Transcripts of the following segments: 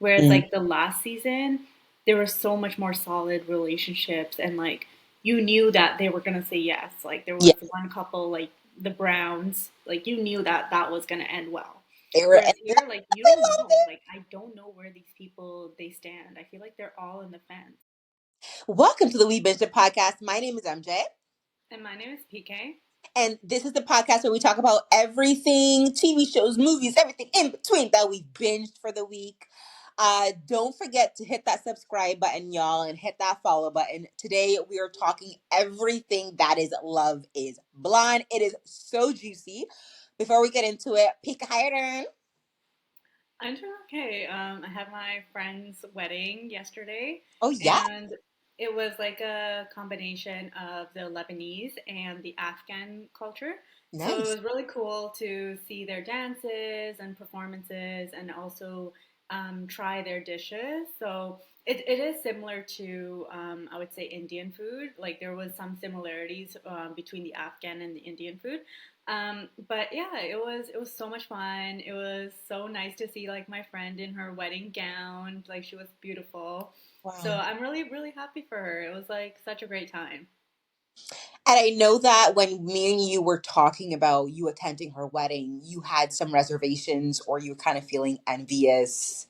Whereas Mm, like the last season, there were so much more solid relationships and like you knew that they were gonna say yes. Like there yeah. was one couple, like the Browns, like you knew that that was gonna end well. And Whereas here, like you they don't loved know. it. Like I don't know where these people they stand. I feel like they're all in the fence. Welcome to the We Binged It podcast. My name is MJ. And my name is PK. And this is the podcast where we talk about everything TV shows, movies, everything in between that we binged for the week. Don't forget to hit that subscribe button, y'all, and hit that follow button. Today, we are talking everything that is Love is Blind. It is so juicy. Before we get into it, peek a higher. I'm doing okay. I had my friend's wedding yesterday, Oh, yeah. and it was like a combination of the Lebanese and the Afghan culture. So it Nice. was really cool to see their dances and performances, and also try their dishes. So it is similar to I would say Indian food. Like there was some similarities between the Afghan and the Indian food. But yeah, it was so much fun. It was so nice to see like my friend in her wedding gown. Like she was beautiful. So Wow. I'm really, really happy for her. It was like such a great time. And I know that when me and you were talking about you attending her wedding, you had some reservations or you were kind of feeling envious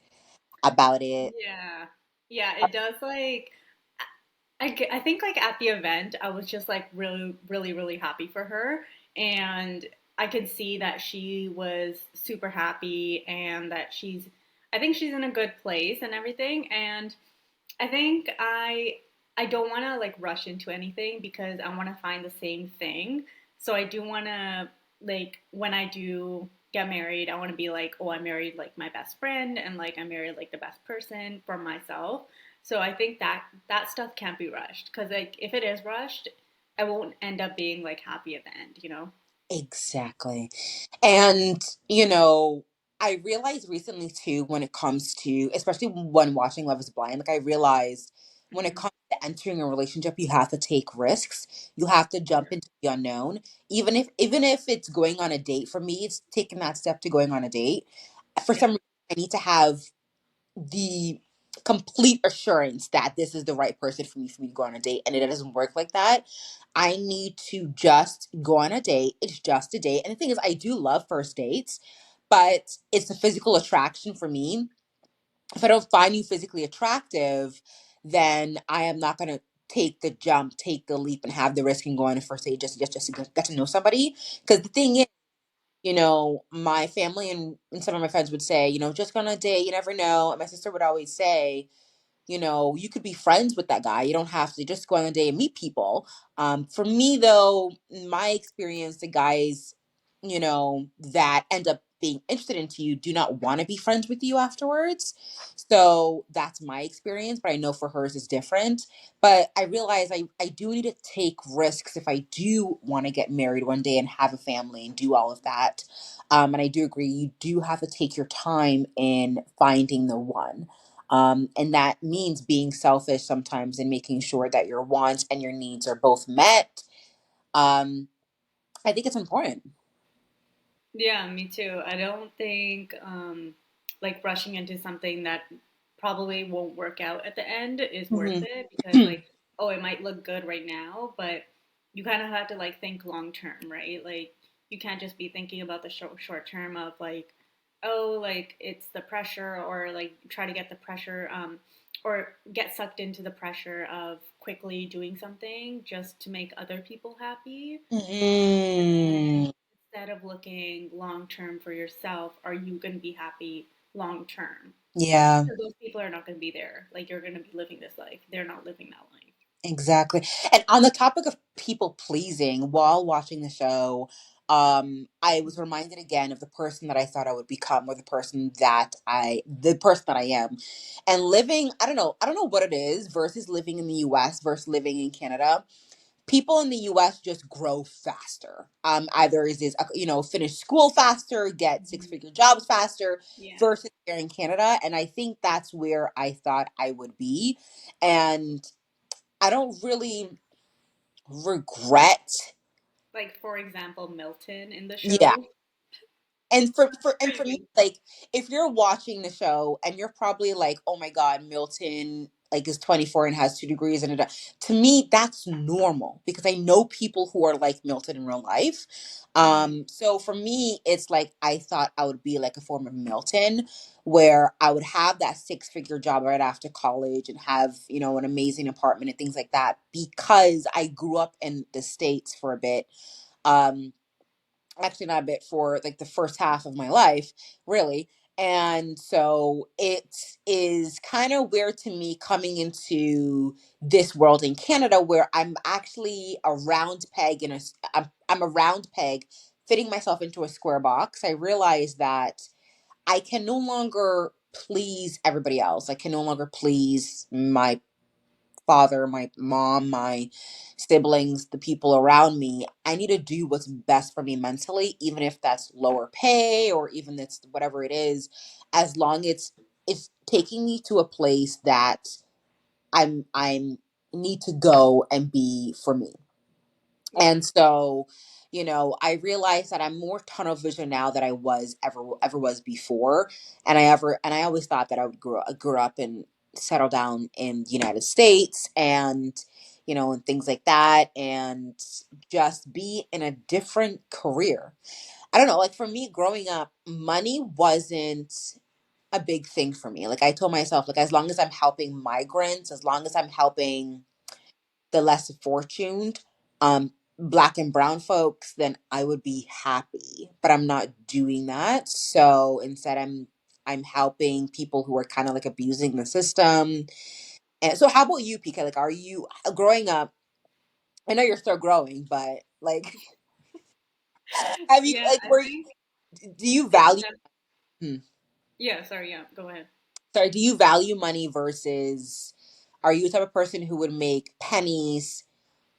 about it. Yeah. Yeah, it does like I think like at the event, I was just like really, really, really happy for her. And I could see that she was super happy and that I think she's in a good place and everything. And I think I don't want to like rush into anything because I want to find the same thing. So I do want to like when I do get married, I want to be like, oh, I married like my best friend and like I married like the best person for myself. So I think that that stuff can't be rushed because like if it is rushed, I won't end up being like happy at the end, you know? Exactly. And, I realized recently too, when it comes to, especially when watching Love is Blind, like I realized when it Hmm. comes to entering a relationship, you have to take risks. You have to jump into the unknown. Even if it's going on a date, for me, it's taking that step to going on a date. For Yeah. some reason, I need to have the complete assurance that this is the right person for me to go on a date, and it doesn't work like that. I need to just go on a date. It's just a date. And the thing is, I do love first dates, but it's a physical attraction for me. If I don't find you physically attractive, then I am not going to take the jump, take the leap, and have the risk and go on a first date just to get to know somebody. Because the thing is, my family and some of my friends would say, just go on a date, you never know. And my sister would always say, you could be friends with that guy. You don't have to just go on a date and meet people. For me, though, in my experience, the guys, that end up being interested into you do not want to be friends with you afterwards. So that's my experience, but I know for hers is different. But I realize I do need to take risks if I do want to get married one day and have a family and do all of that. And I do agree, you do have to take your time in finding the one. And that means being selfish sometimes and making sure that your wants and your needs are both met. Um, I think it's important. Yeah, me too. I don't think like rushing into something that probably won't work out at the end is worth Hmm. it because like oh, it might look good right now, but you kind of have to like think long term, right? Like you can't just be thinking about the short term of like oh, like it's the pressure or like try to get the pressure or get sucked into the pressure of quickly doing something just to make other people happy Mm, instead of looking long term for yourself, are you going to be happy long term? yeah, Because those people are not going to be there. Like you're going to be living this life. They're not living that life. exactly. And on the topic of people pleasing, while watching the show, I was reminded again of the person that I thought I would become, or the person that I am, and living. I don't know what it is versus living in the U.S. versus living in Canada. People in the US just grow faster. Either is finish school faster, get six Mhm. figure jobs faster, Yeah. versus here in Canada. And I think that's where I thought I would be. And I don't really regret. Like, for example, Milton in the Yeah, show. And for me, like, if you're watching the show and you're probably like, oh my god, Milton like is 24 and has 2 degrees and to me that's normal because I know people who are like Milton in real life. Mhm. So for me it's like I thought I would be like a form of Milton, where I would have that 6-figure job right after college and have, an amazing apartment and things like that because I grew up in the States for a bit. um Actually not a bit, for like the first half of my life, really. And so it is kind of weird to me coming into this world in Canada where I'm actually a round peg I'm a round peg fitting myself into a square box. I realize that I can no longer please everybody else. I can no longer please my father, my mom, my siblings, the people around me. I need to do what's best for me mentally, even if that's lower pay or even it's whatever it is, as long as it's taking me to a place that I'm need to go and be for me. Yeah. And so, I realize that I'm more tunnel vision now than I was ever was before. And I always thought that I would grow up and settle down in the United States and and things like that and just be in a different career. I don't know, like for me growing up, money wasn't a big thing for me. Like I told myself, like as long as I'm helping migrants, as long as I'm helping the less fortuned, black and brown folks, then I would be happy. But I'm not doing that. So instead I'm helping people who are kind of like abusing the system. And so how about you, PK? Like are you growing up, I know you're still growing, but like have you Yeah, like I were think do you it's value hmm, yeah, sorry, yeah, go ahead. sorry, do you value money versus, are you the type of person who would make pennies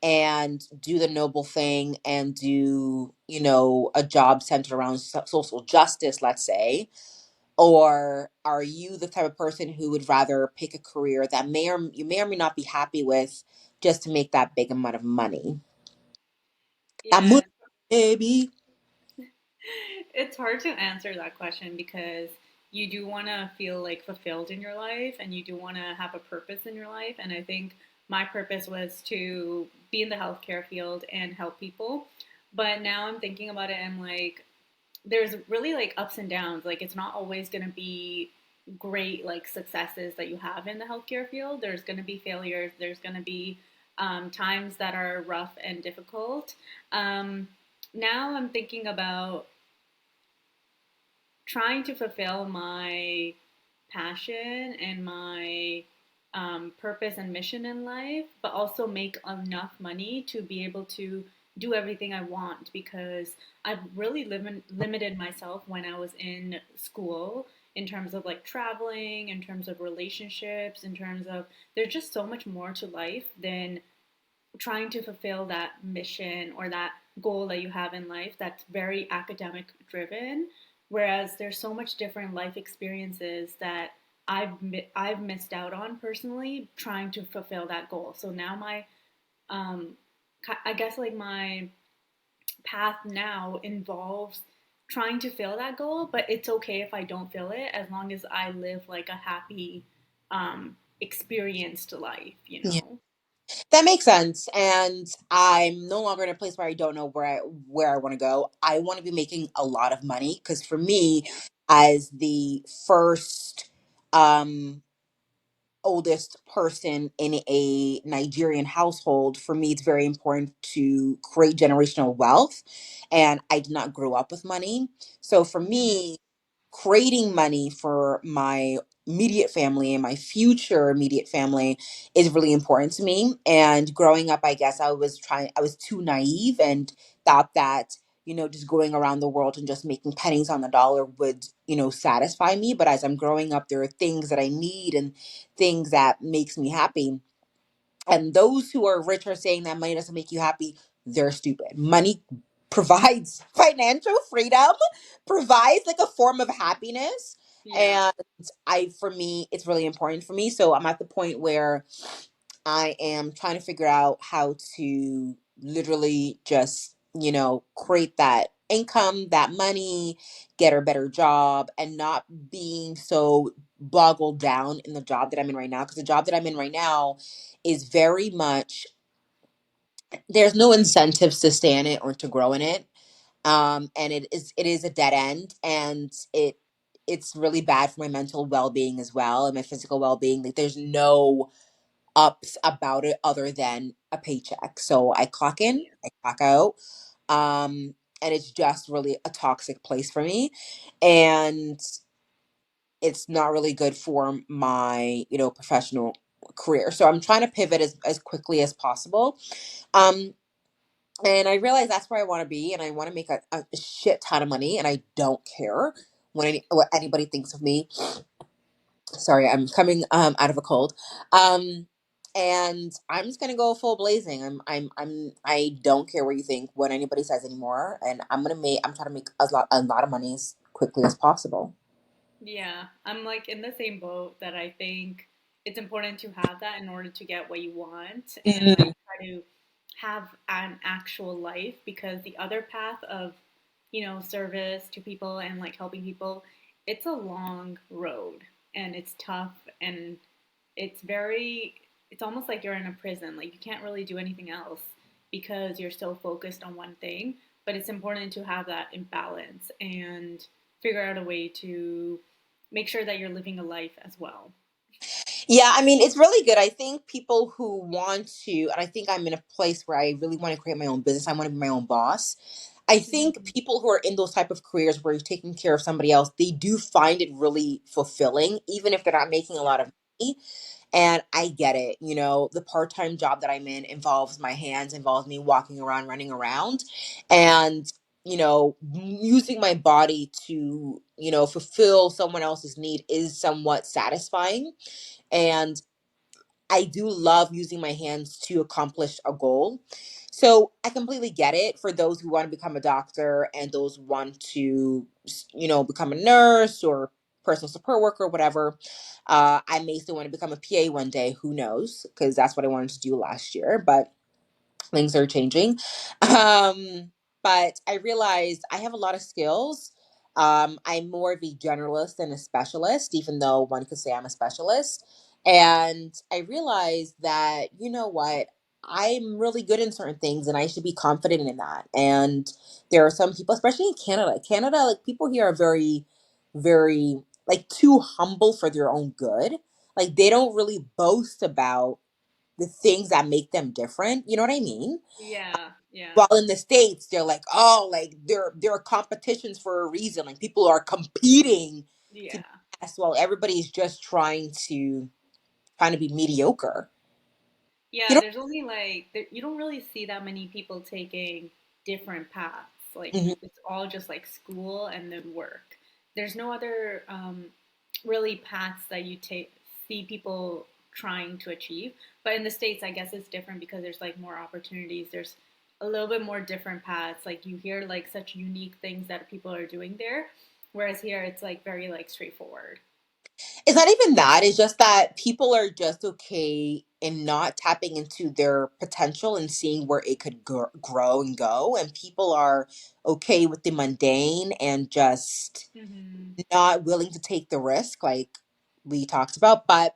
and do the noble thing and do, a job centered around social justice, let's say? Or are you the type of person who would rather pick a career that you may or may not be happy with just to make that big amount of money? That money, Yeah, baby. it's hard to answer that question because you do want to feel like fulfilled in your life and you do want to have a purpose in your life. And I think my purpose was to be in the healthcare field and help people. But now I'm thinking about it and like, there's really like ups and downs. Like, it's not always going to be great, like successes that you have in the healthcare field. There's going to be failures. There's going to be times that are rough and difficult. Um, Now I'm thinking about trying to fulfill my passion and my purpose and mission in life, but also make enough money to be able to do everything I want because I've really limited myself when I was in school in terms of like traveling, in terms of relationships, in terms of there's just so much more to life than trying to fulfill that mission or that goal that you have in life that's very academic driven, whereas there's so much different life experiences that I've missed out on personally trying to fulfill that goal. So now my um I guess like my path now involves trying to fill that goal, but it's okay if I don't feel it as long as I live like a happy experienced life, you Yeah. know. That makes sense. And I'm no longer in a place where I don't know where I want to go. I want to be making a lot of money because for me, as the first um oldest person in a Nigerian household, for me, it's very important to create generational wealth. And I did not grow up with money. So for Mhm. me, creating money for my immediate family and my future immediate family is really important to me. And growing up, I guess I was too naive and thought that, just going around the world and just making pennies on the dollar would, satisfy me. But as I'm growing up, there are things that I need and things that makes me happy. And those who are rich are saying that money doesn't make you happy, they're stupid. Money provides financial freedom, provides like a form of happiness. Yeah. And for me, it's really important for me. So I'm at the point where I am trying to figure out how to literally just, create that income, that money, get a better job, and not being so boggled down in the job that I'm in right now. Because the job that I'm in right now is very much, there's no incentives to stay in it or to grow in it. And it is a dead end, and it's really bad for my mental well-being as well, and my physical well-being. Like, there's no ups about it other than a paycheck. So I clock in, Yeah. I clock out. And it's just really a toxic place for me. And it's not really good for my, professional career. So I'm trying to pivot as quickly as possible. Um, and I realize that's where I want to be, and I want to make a shit ton of money, and I don't care what anybody thinks of me. Sorry, I'm coming out of a cold. Um and I'm just gonna go full blazing. I don't care what you think, what anybody says anymore, and I'm trying to make a lot of money as quickly as possible. Yeah, I'm like in the same boat that I think it's important to have that in order to get what you want and like Mhm. try to have an actual life, because the other path of, service to people and like helping people, it's a long road and it's tough and it's almost like you're in a prison. Like you can't really do anything else because you're so focused on one thing, but it's important to have that imbalance and figure out a way to make sure that you're living a life as well. Yeah, I mean, it's really good. I think people who want to, and I think I'm in a place where I really want to create my own business. I want to be my own boss. I think Mhm. people who are in those type of careers where you're taking care of somebody else, they do find it really fulfilling, even if they're not making a lot of money. And I get it. The part-time job that I'm in involves my hands, involves me walking around, running around, and using my body to, fulfill someone else's need is somewhat satisfying. And I do love using my hands to accomplish a goal. So I completely get it for those who want to become a doctor and those who want to, become a nurse or personal support worker, whatever. I may still want to become a PA one day. Who knows? Because that's what I wanted to do last year. But things are changing. Um, but I realized I have a lot of skills. I'm more of a generalist than a specialist, even though one could say I'm a specialist. And I realized that, you know what, I'm really good in certain things and I should be confident in that. And there are some people, especially in Canada. Canada, like people here are very, very like too humble for their own good. Like they don't really boast about the things that make them different. You know what I mean? Yeah, yeah, While in the States, they're like, oh, like there are competitions for a reason. Like people are competing to be yeah. best while everybody's just trying to be mediocre. You Yeah, know? there's only like you don't really see that many people taking different paths. Like Mhm. it's all just like school and then work. There's no other really paths that you take see people trying to achieve. But in the States, I guess it's different because there's like more opportunities. There's a little bit more different paths. Like you hear like such unique things that people are doing there, whereas here it's like very like straightforward. It's not even that. It's just that people are just okay in not tapping into their potential and seeing where it could grow and go. And people are okay with the mundane and just Hmm. not willing to take the risk like we talked about. But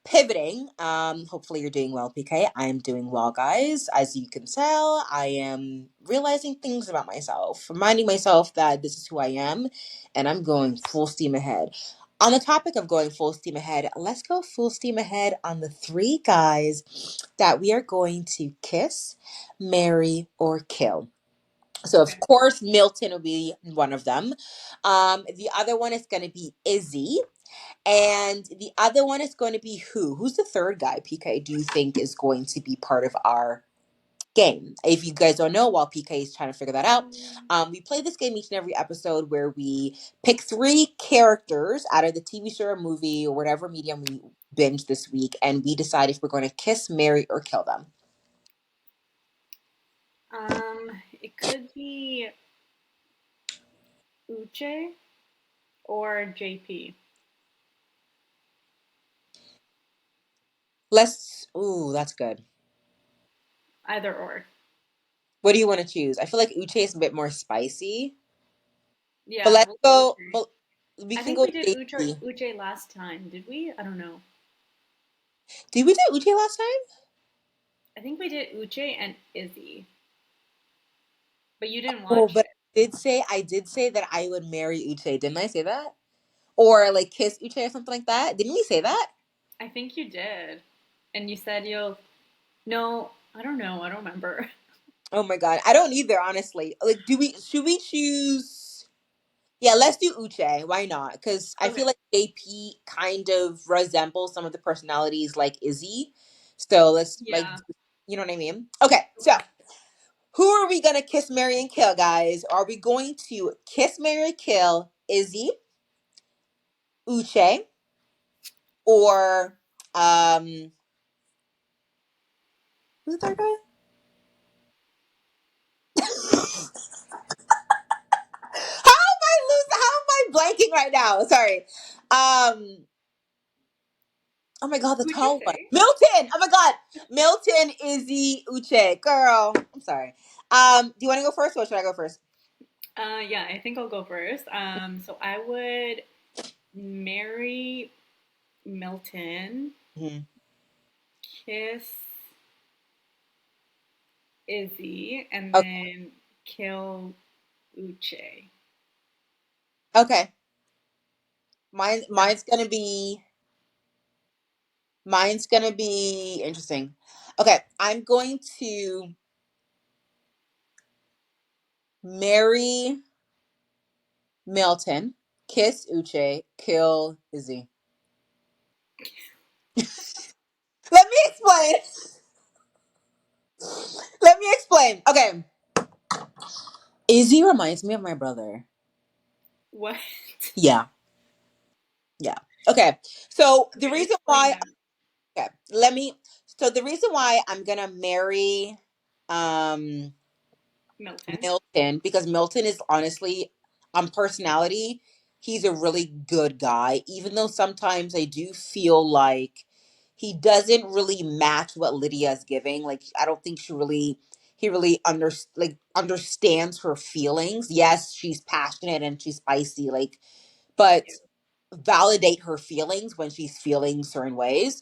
pivoting, hopefully you're doing well, PK. I am doing well, guys. As you can tell, I am realizing things about myself, reminding myself that this is who I am, and I'm going full steam ahead. On the topic of going full steam ahead, let's go full steam ahead on the three guys that we are going to kiss, marry, or kill. So of Okay. course Milton will be one of them. The other one is going to be Izzy, and the other one is going to be who? Who's the third guy? PK, do you think is going to be part of our game? If you guys don't know, while PK is trying to figure that out, Um, we play this game each and every episode where we pick three characters out of the TV show or movie or whatever medium we binge this week, and we decide if we're going to kiss, marry, or kill them. it could be Uche or JP. Let's. Ooh, that's good. Either or. What do you want to choose? I feel like Uche is a bit more spicy, but Yeah, let's we'll do go. Uche. But we I can think go we did JP. Uche last time. Did we? I don't know. Did we do Uche last time? I think we did Uche and Izzy, but you didn't Oh, watch but it. I did say that I would marry Uche. Didn't I say that? Or like kiss Uche or something like that? Didn't we say that? I think you did. And you said you'll. No, I don't know. I don't remember. Oh my god, I don't either. Honestly, like, do we? Should we choose? Yeah, let's do Uche. Why not? Because I feel Okay. like JP kind of resembles some of the personalities like Izzy. So let's like, Yeah. you know what I mean? Okay, so Okay. who are we gonna kiss, marry, and kill, guys? Are we going to kiss, marry, kill Izzy, Uche, or who's the third guy? How am I blanking right now? Sorry. Oh my god, the Who'd you tall one. say? Milton! Oh my god. Milton, Izzy, Uche. Girl. I'm sorry. Do you want to go first or should I go first? Yeah, I think I'll go first. So I would marry Milton, Mhm. kiss Izzy, and Okay. then kill Uche. Okay. Mine's gonna be interesting. Okay, I'm going to marry Milton, kiss Uche, kill Izzy. Let me explain. Let me explain. Okay. Izzy reminds me of my brother. What? Yeah. Yeah. Okay. So the Okay, reason explain why that. Okay, let me. So the reason why I'm gonna marry um Milton. Milton, because Milton is honestly, on personality, he's a really good guy. Even though sometimes I do feel like he doesn't really match what Lydia's giving. Like I don't think he really understands her feelings. Yes, she's passionate and she's spicy. But validate her feelings when she's feeling certain ways.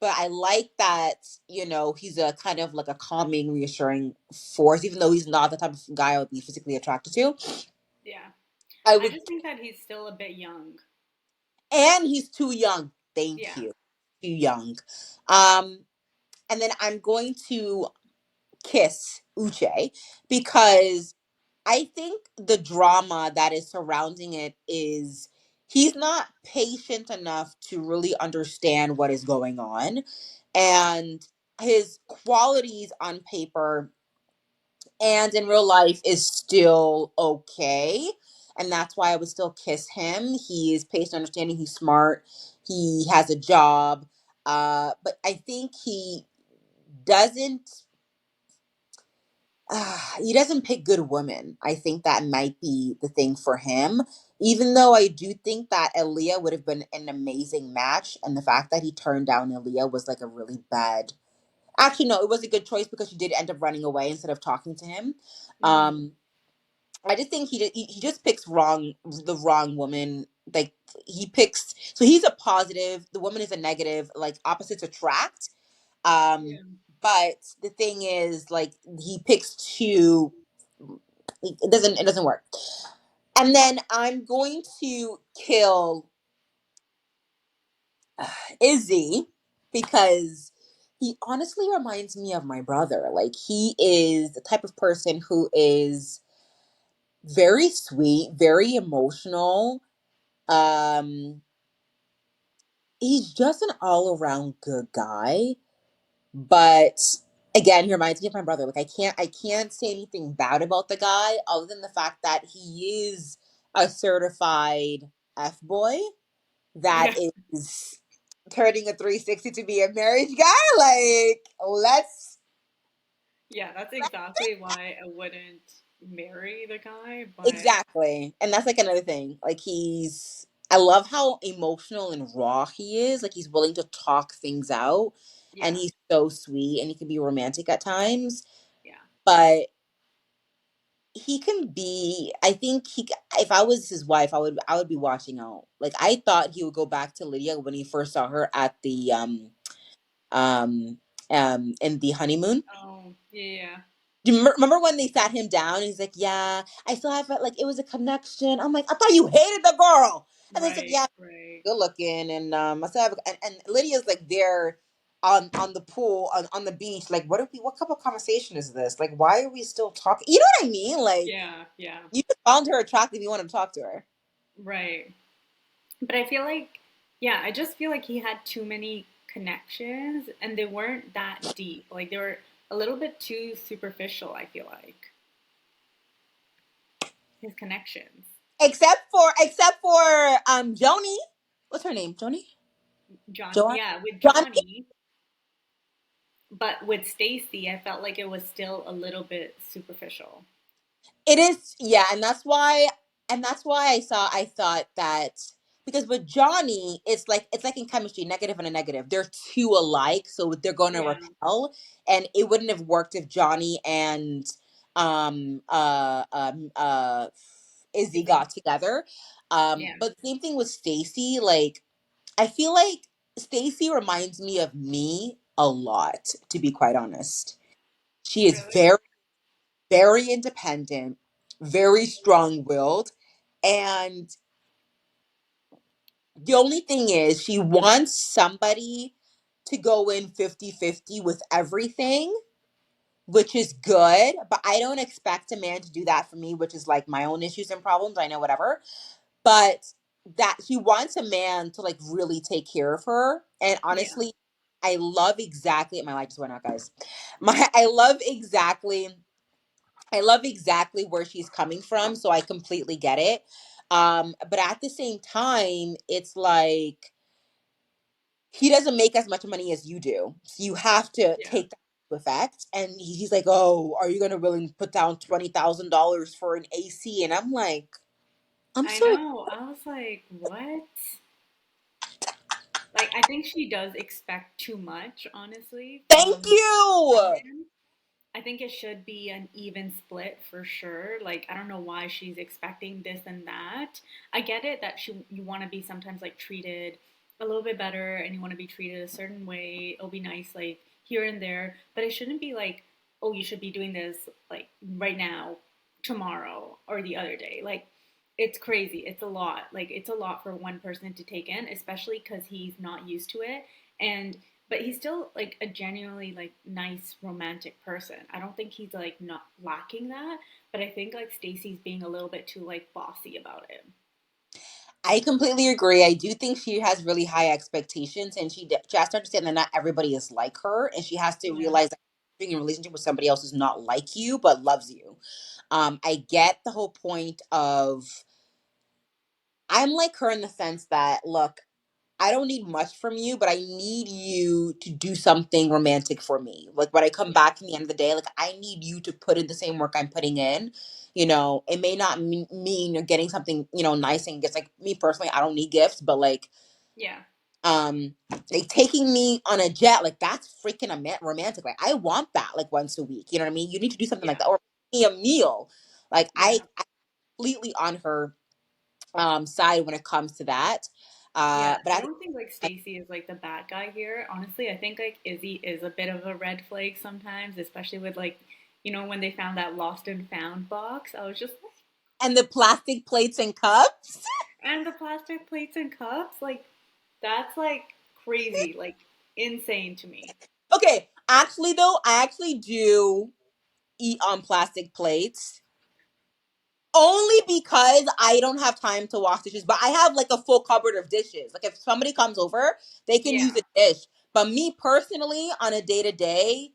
But I like that, he's a kind of like a calming, reassuring force, even though he's not the type of guy I would be physically attracted to. Yeah. I I would, just think that he's still a bit young. and he's too young. Thank Yeah. you. Too young. Um, and then I'm going to kiss Uche because I think the drama that is surrounding it is he's not patient enough to really understand what is going on. And his qualities on paper and in real life is still okay. And that's why I would still kiss him. He is patient, understanding, he's smart, he has a job. But I think doesn't he doesn't pick good women. I think that might be the thing for him. Even though I do think that Aaliyah would have been an amazing match, and the fact that he turned down Aaliyah was like a really bad. Actually, no, it was a good choice because she did end up running away instead of talking to him. Mm, Um, I just think he just picks the wrong woman. Like he picks, so he's a positive. The woman is a negative. Like opposites attract. Um, yeah. but the thing is, like he picks two. It doesn't work. And then I'm going to kill Izzy because he honestly reminds me of my brother. Like he is the type of person who is very sweet, very emotional. Um, he's just an all around good guy. But again, he reminds me of my brother. Like I can't say anything bad about the guy other than the fact that he is a certified F boy that Yeah. is turning a 360 to be a marriage guy. Like, let's Yeah, that's exactly why I wouldn't marry the guy, but exactly. And that's like another thing. Like I love how emotional and raw he is. Like he's willing to talk things out and yeah. he's so sweet and he can be romantic at times. Yeah. but he can be. I think he. If I was his wife, I would be watching out. Like I thought he would go back to Lydia when he first saw her at the um in the honeymoon. Oh, yeah. Do you remember when they sat him down? And he's like, "Yeah, I still have it. Like it was a connection." I'm like, "I thought you hated the girl." And he's like, Right, "Yeah, right. good looking." And I still have. And Lydia's like there on the pool on the beach. Like, what couple conversation is this? Like, why are we still talking? You know what I mean? Like, Yeah, yeah. you just found her attractive. You want to talk to her. Right. But I feel like, yeah, I just feel like he had too many connections and they weren't that deep. Like they were a little bit too superficial, I feel like, his connections. Except for Joni. What's her name? Joni. John, Joanne. yeah, with Johnny. Johnny, but with Stacy, I felt like it was still a little bit superficial. It is, yeah, and that's why I thought that because with Johnny, it's like in chemistry, negative and a negative. They're two alike, so they're going to Yeah, repel, and it wouldn't have worked if Johnny and um uh um uh Izzy Izzy. got together. Yeah, But same thing with Stacy. Like I feel like Stacy reminds me of me a lot, to be quite honest. She is really. very independent, very strong willed. And the only thing is, she wants somebody to go in 50-50 with everything, which is good. But I don't expect a man to do that for me, which is like my own issues and problems. I know, whatever. But that she wants a man to like really take care of her. And Yeah, honestly, I love exactly my light just went out, guys. I love exactly where she's coming from, so I completely get it. But at the same time, it's like he doesn't make as much money as you do. So you have to yeah. take that into effect. And he's like, "Oh, are you gonna really put down $20,000 for an AC?" And I'm like, "I'm I sorry, know. I was like, what? Like, I think she does expect too much, honestly, thank from you." him. I think it should be an even split for sure. Like, I don't know why she's expecting this and that. I get it that you want to be sometimes like treated a little bit better and you want to be treated a certain way. It'll be nice like here and there, but it shouldn't be like, oh, you should be doing this like right now, tomorrow, or the other day. Like, it's crazy. It's a lot. Like, it's a lot for one person to take in, especially because he's not used to it. And but he's still like a genuinely like nice romantic person. I don't think he's like not lacking that, but I think like Stacy's being a little bit too like bossy about it. I completely agree. I do think she has really high expectations, and she has to understand that not everybody is like her, and she has to Yeah. realize that being in a relationship with somebody else is not like you but loves you. I get the whole point of I'm like her in the sense that look, I don't need much from you, but I need you to do something romantic for me. Like when I come Yeah. back in the end of the day, like I need you to put in the same work I'm putting in. You know, it may not mean you're getting something, nice and gifts. Like me personally, I don't need gifts, but Yeah. um, like taking me on a jet, like that's freaking romantic. Like I want that like once a week. You know what I mean? You need to do something like Yeah. that, or me a meal. Like Yeah. I completely on her side when it comes to that. Yeah. But I I don't think like Stacy is like the bad guy here. Honestly, I think like Izzy is a bit of a red flag sometimes, especially with like, when they found that lost and found box. I was just like, and the plastic plates and cups. and the plastic plates and cups, like that's like crazy, like insane to me. Okay, actually though, I actually do eat on plastic plates. Only because I don't have time to wash dishes, but I have like a full cupboard of dishes. Like if somebody comes over, they can use Yeah. a dish. But me personally, on a day to day,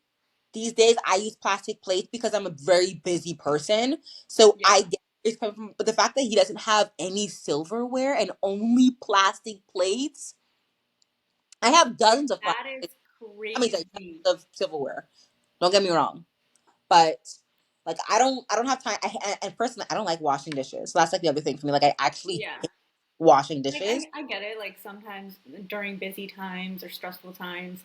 these days I use plastic plates because I'm a very busy person. So Yeah. I get it's coming from, but the fact that he doesn't have any silverware and only plastic plates, I have dozens of That plastic. is I mean, sorry, crazy. of silverware. Don't get me wrong, but like I don't have time. And personally, I don't like washing dishes. So that's like the other thing for me. Like I actually Yeah. hate washing Like dishes. I get it. Like sometimes during busy times or stressful times,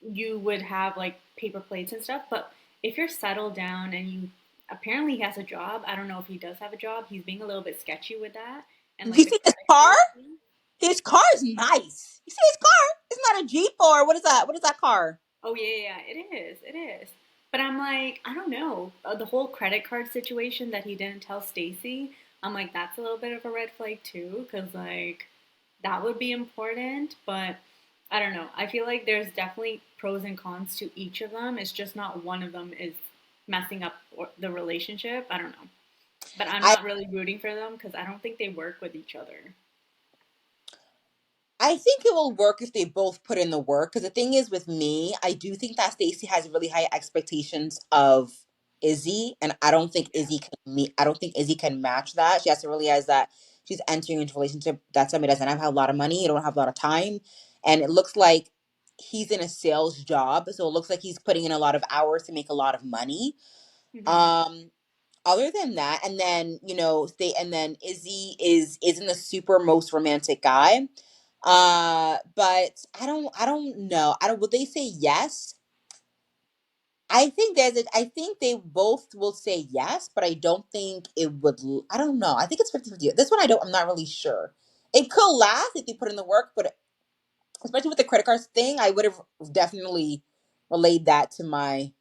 you would have like paper plates and stuff. But if you're settled down and you apparently he has a job. I don't know if he does have a job. He's being a little bit sketchy with that and You like the see his credit car? card thing. His car is nice. You see his car? It's not a Jeep or what is that? What is that car? Oh yeah, yeah, yeah, it is. It is. But I'm like, I don't know. The whole credit card situation that he didn't tell Stacy, I'm like, that's a little bit of a red flag too, because like that would be important. But I don't know. I feel like there's definitely pros and cons to each of them. It's just not one of them is messing up the relationship. I don't know. But I'm I not really rooting for them because I don't think they work with each other. I think it will work if they both put in the work. Because the thing is, with me, I do think that Stacey has really high expectations of Izzy, and I don't think Yeah. Izzy can meet. I don't think Izzy can match that. She has to realize that she's entering into a relationship that somebody doesn't have a lot of money, don't have a lot of time, and it looks like he's in a sales job, so it looks like he's putting in a lot of hours to make a lot of money. Hmm. Um, other than that, and then and then Izzy isn't the super most romantic guy. But I don't know. I don't Would they say yes? I think they both will say yes, but I don't think it would I don't know. I think it's 50-50. This one I'm not really sure. It could last if they put in the work, but especially with the credit cards thing, I would have definitely relayed that to my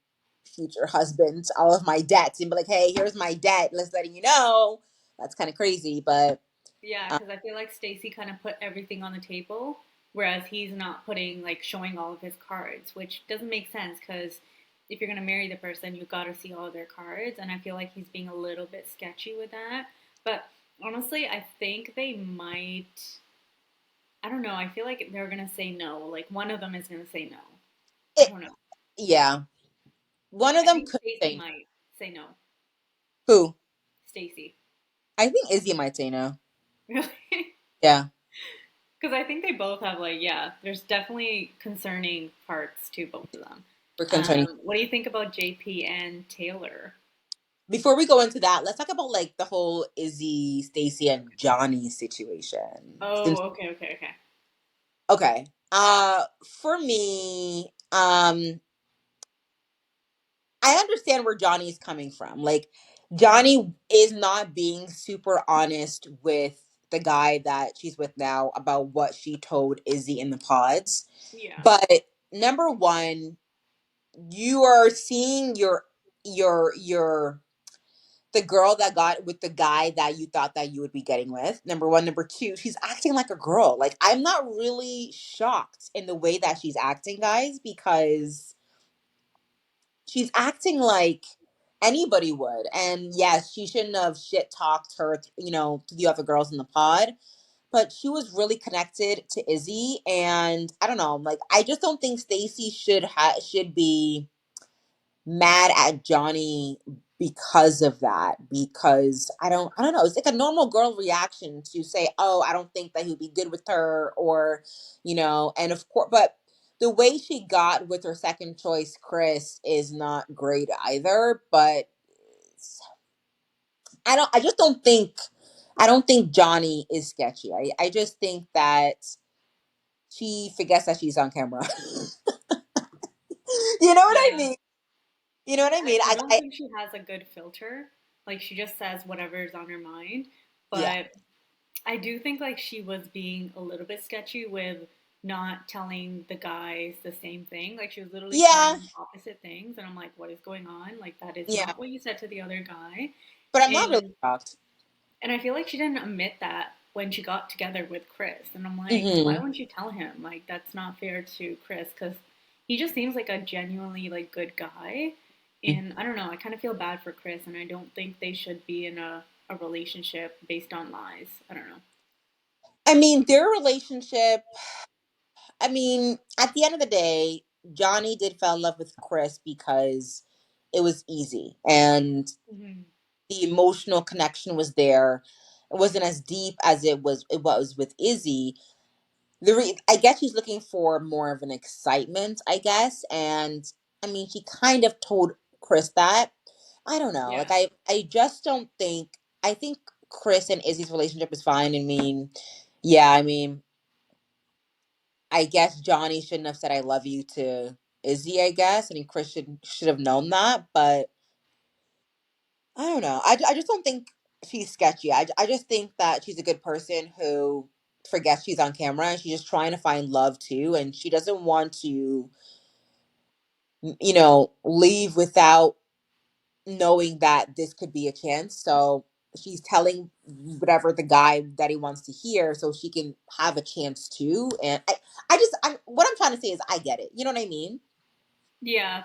future husband, all of my debts, and be like, hey, here's my debt. Let's letting you know. That's kind of crazy, but Yeah, uh, because I feel like Stacy kind of put everything on the table, whereas he's not putting like showing all of his cards, which doesn't make sense because if you're gonna marry the person, you got to see all of their cards, and I feel like he's being a little bit sketchy with that. But honestly, I think they might. I don't know. I feel like they're gonna say no. Like one of them is gonna say no. I it, don't know. yeah, one of I them think could Stacy say might say no. who. Stacy, I think Izzy might say no. really? Yeah, Because I think they both have like, yeah, there's definitely concerning parts to both of them. we're concerning. What do you think about JP and Taylor? Before we go into that, let's talk about like the whole Izzy, Stacy, and Johnny situation. Oh, Since okay, okay, okay. okay, for me, I understand where Johnny's coming from. Like, Hmm. Johnny is not being super honest with the guy that she's with now about what she told Izzy in the pods. Yeah, But number one, you are seeing your the girl that got with the guy that you thought that you would be getting with. Number one. Number two, she's acting like a girl. Like, I'm not really shocked in the way that she's acting, guys, because she's acting like anybody would. And yes, she shouldn't have shit talked her, to the other girls in the pod. But she was really connected to Izzy, and I don't know. Like, I just don't think Stacy should be mad at Johnny because of that. Because I don't know. It's like a normal girl reaction to say, "Oh, I don't think that he'd be good with her," or And of course, but the way she got with her second choice, Chris, is not great either. But I just don't think. I don't think Johnny is sketchy. I just think that she forgets that she's on camera. You know what I yeah. mean? You know what I mean? I I, don't I think she has a good filter. Like she just says whatever's on her mind. yeah, But I do think like she was being a little bit sketchy with not telling the guys the same thing. Like she was literally telling yeah, them opposite things, and I'm like, what is going on? Like that is yeah. not what you said to the other guy. But I'm not really And shocked. and I feel like she didn't admit that when she got together with Chris. And I'm like, why Hmm. wouldn't you tell him? Like that's not fair to Chris because he just seems like a genuinely like good guy. And I don't know, I kind of feel bad for Chris, and I don't think they should be in a relationship based on lies. I don't know. I mean, their relationship. I mean, at the end of the day, Johnny did fall in love with Chris because it was easy and Hmm. the emotional connection was there. It wasn't as deep as it was with Izzy. I guess she's looking for more of an excitement, I guess. And I mean, she kind of told Chris that. I don't know. Like, Yeah. I just don't think. I think Chris and Izzy's relationship is fine. I mean, yeah. I mean, I guess Johnny shouldn't have said "I love you" to. Izzy, I guess. I mean, Chris should have known that, but I don't know. I just don't think she's sketchy. I just think that she's a good person who forgets she's on camera and she's just trying to find love too, and she doesn't want to, leave without knowing that this could be a chance. So she's telling whatever the guy that he wants to hear so she can have a chance too. And what I'm trying to say is I get it. You know what I mean? Yeah.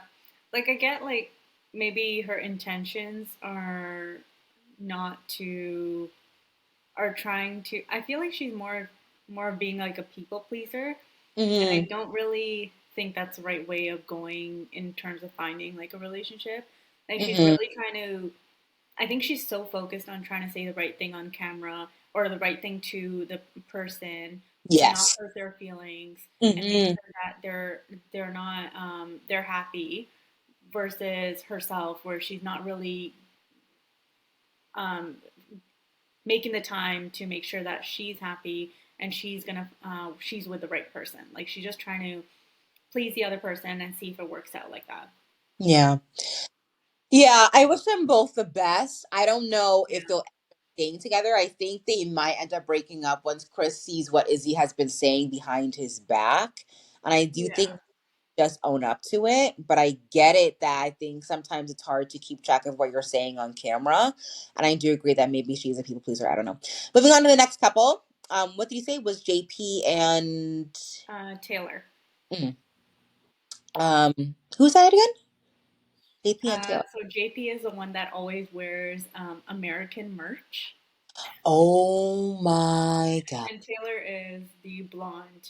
Like I get like maybe her intentions are not to are trying to I feel like she's more of being like a people pleaser, and I Hmm. don't really think that's the right way of going in terms of finding like a relationship. Like she's Hmm. really trying to I think she's so focused on trying to say the right thing on camera or the right thing to the person to not Yes. hurt their feelings and make Hmm. sure that they're not they're happy versus herself where she's not really um, making the time to make sure that she's happy and she's with the right person. Like she's just trying to please the other person and see if it works out like that. Yeah. Yeah, I wish them both the best. I don't know if Yeah. they'll end up staying together. I think they might end up breaking up once Chris sees what Izzy has been saying behind his back. And I do Yeah. think just own up to it. But I get it that I think sometimes it's hard to keep track of what you're saying on camera. And I do agree that maybe she's a people pleaser. I don't know. Moving on to the next couple. What did you say was JP and Taylor. mm, who's that again? JP and Taylor. So JP is the one that always wears American merch, Oh my god. and Taylor is the blonde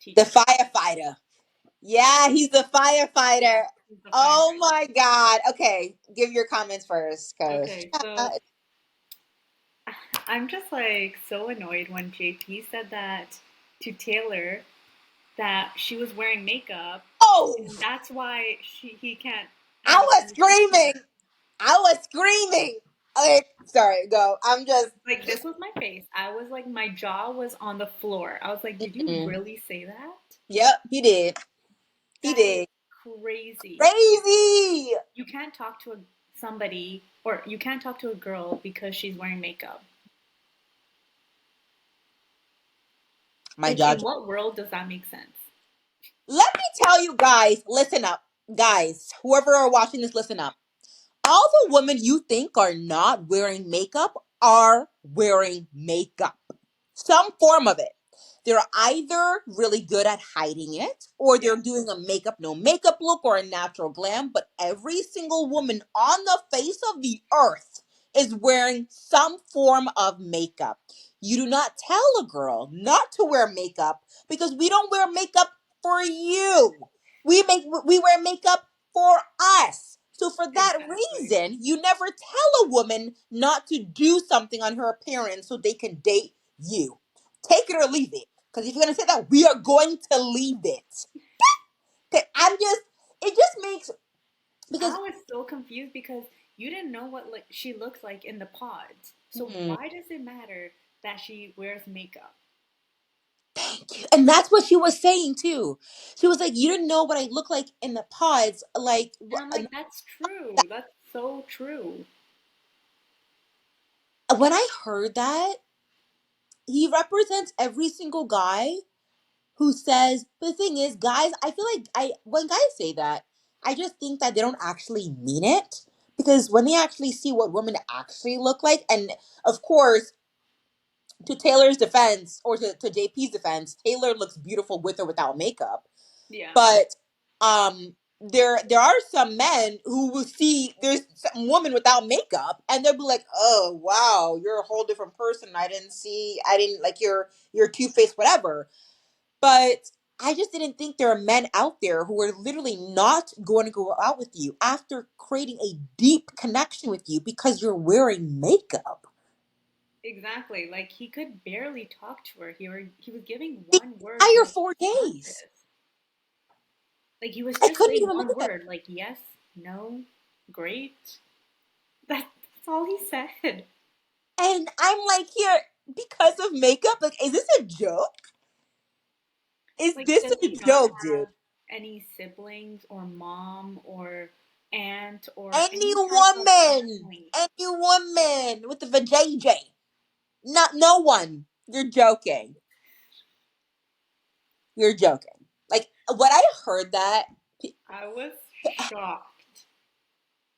The teacher. firefighter. Yeah, he's the Yeah, firefighter. he's the Oh firefighter. my god. Okay, give your comments first, cause Okay, so I'm just like so annoyed when JP said that to Taylor that she was wearing makeup, oh, and that's why he can't I have a was conversation with screaming. her. I was screaming. Okay, sorry. Go. I'm just. Like this was my face. I was like my jaw was on the floor. I was like, did you Mm. really say that? Yep, he did. He That is did. crazy. Crazy. You can't talk to somebody or you can't talk to a girl because she's wearing makeup. My Like jaw. in what world does that make sense? Let me tell you guys. Listen up, guys. Whoever are watching this, listen up. All the women you think are not wearing makeup are wearing makeup. Some form of it. They're either really good at hiding it or Yeah, they're doing a makeup no makeup look or a natural glam, but every single woman on the face of the earth is wearing some form of makeup. You do not tell a girl not to wear makeup because we don't wear makeup for you. We wear makeup for us. So for that exactly. reason, you never tell a woman not to do something on her appearance so they can date you. Take it or leave it. Because if you're gonna say that, we are going to leave it. Okay, it just makes because I was so confused because you didn't know what like she looks like in the pods. So mm, why does it matter that she wears makeup? and that's what she was saying too. She was like, "You didn't know what I look like in the pods." Like And I'm like, that's true. That's so true. when I heard that, he represents every single guy who says. But the thing is, guys, I feel like I when guys say that, I just think that they don't actually mean it because when they actually see what women actually look like, and of course, to Taylor's defense or to JP's defense, Taylor looks beautiful with or without makeup. Yeah, But there are some men who will see there's some woman without makeup and they'll be like, "Oh, wow, you're a whole different person. I didn't like your two-faced whatever." But I just didn't think there are men out there who are literally not going to go out with you after creating a deep connection with you because you're wearing makeup. exactly. Like he could barely talk to her. He was giving The one word entire 4 days. responses. Like he was I just couldn't saying even one believe it. word, like yes, no, great. That's all he said. And I'm like, here, because of makeup? Like, is this a joke? Is Like, this does a he not joke, have dude? any siblings or mom or aunt or Any any type of woman, family. any woman with a vajayjay. Not no one. You're joking. You're joking. Like when I heard that, I was shocked.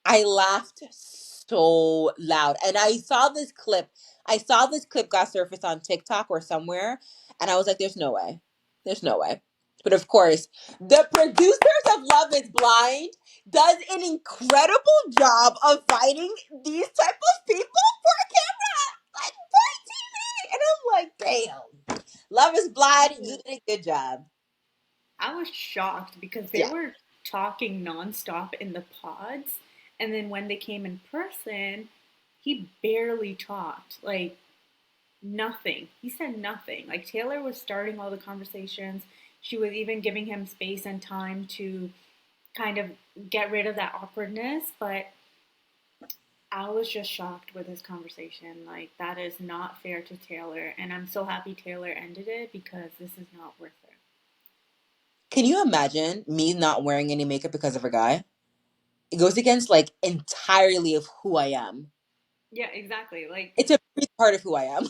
I laughed so loud. And I saw this clip. I saw this clip got surfaced on TikTok or somewhere, and I was like, "There's no way. There's no way." But of course, the producers of Love Is Blind does an incredible job of fighting these type of people for a camera, like for TV. And I'm like, "Damn, Love Is I Blind, you was, did a good job." I was shocked because they Yeah. were talking nonstop in the pods, and then when they came in person, he barely talked. Like nothing. He said nothing. Like Taylor was starting all the conversations. She was even giving him space and time to kind of get rid of that awkwardness, but I was just shocked with his conversation. Like, that is not fair to Taylor. And I'm so happy Taylor ended it because this is not worth it. Can you imagine me not wearing any makeup because of a guy? It goes against like entirely of who I am. Yeah, exactly. Like, It's a big part of who I am.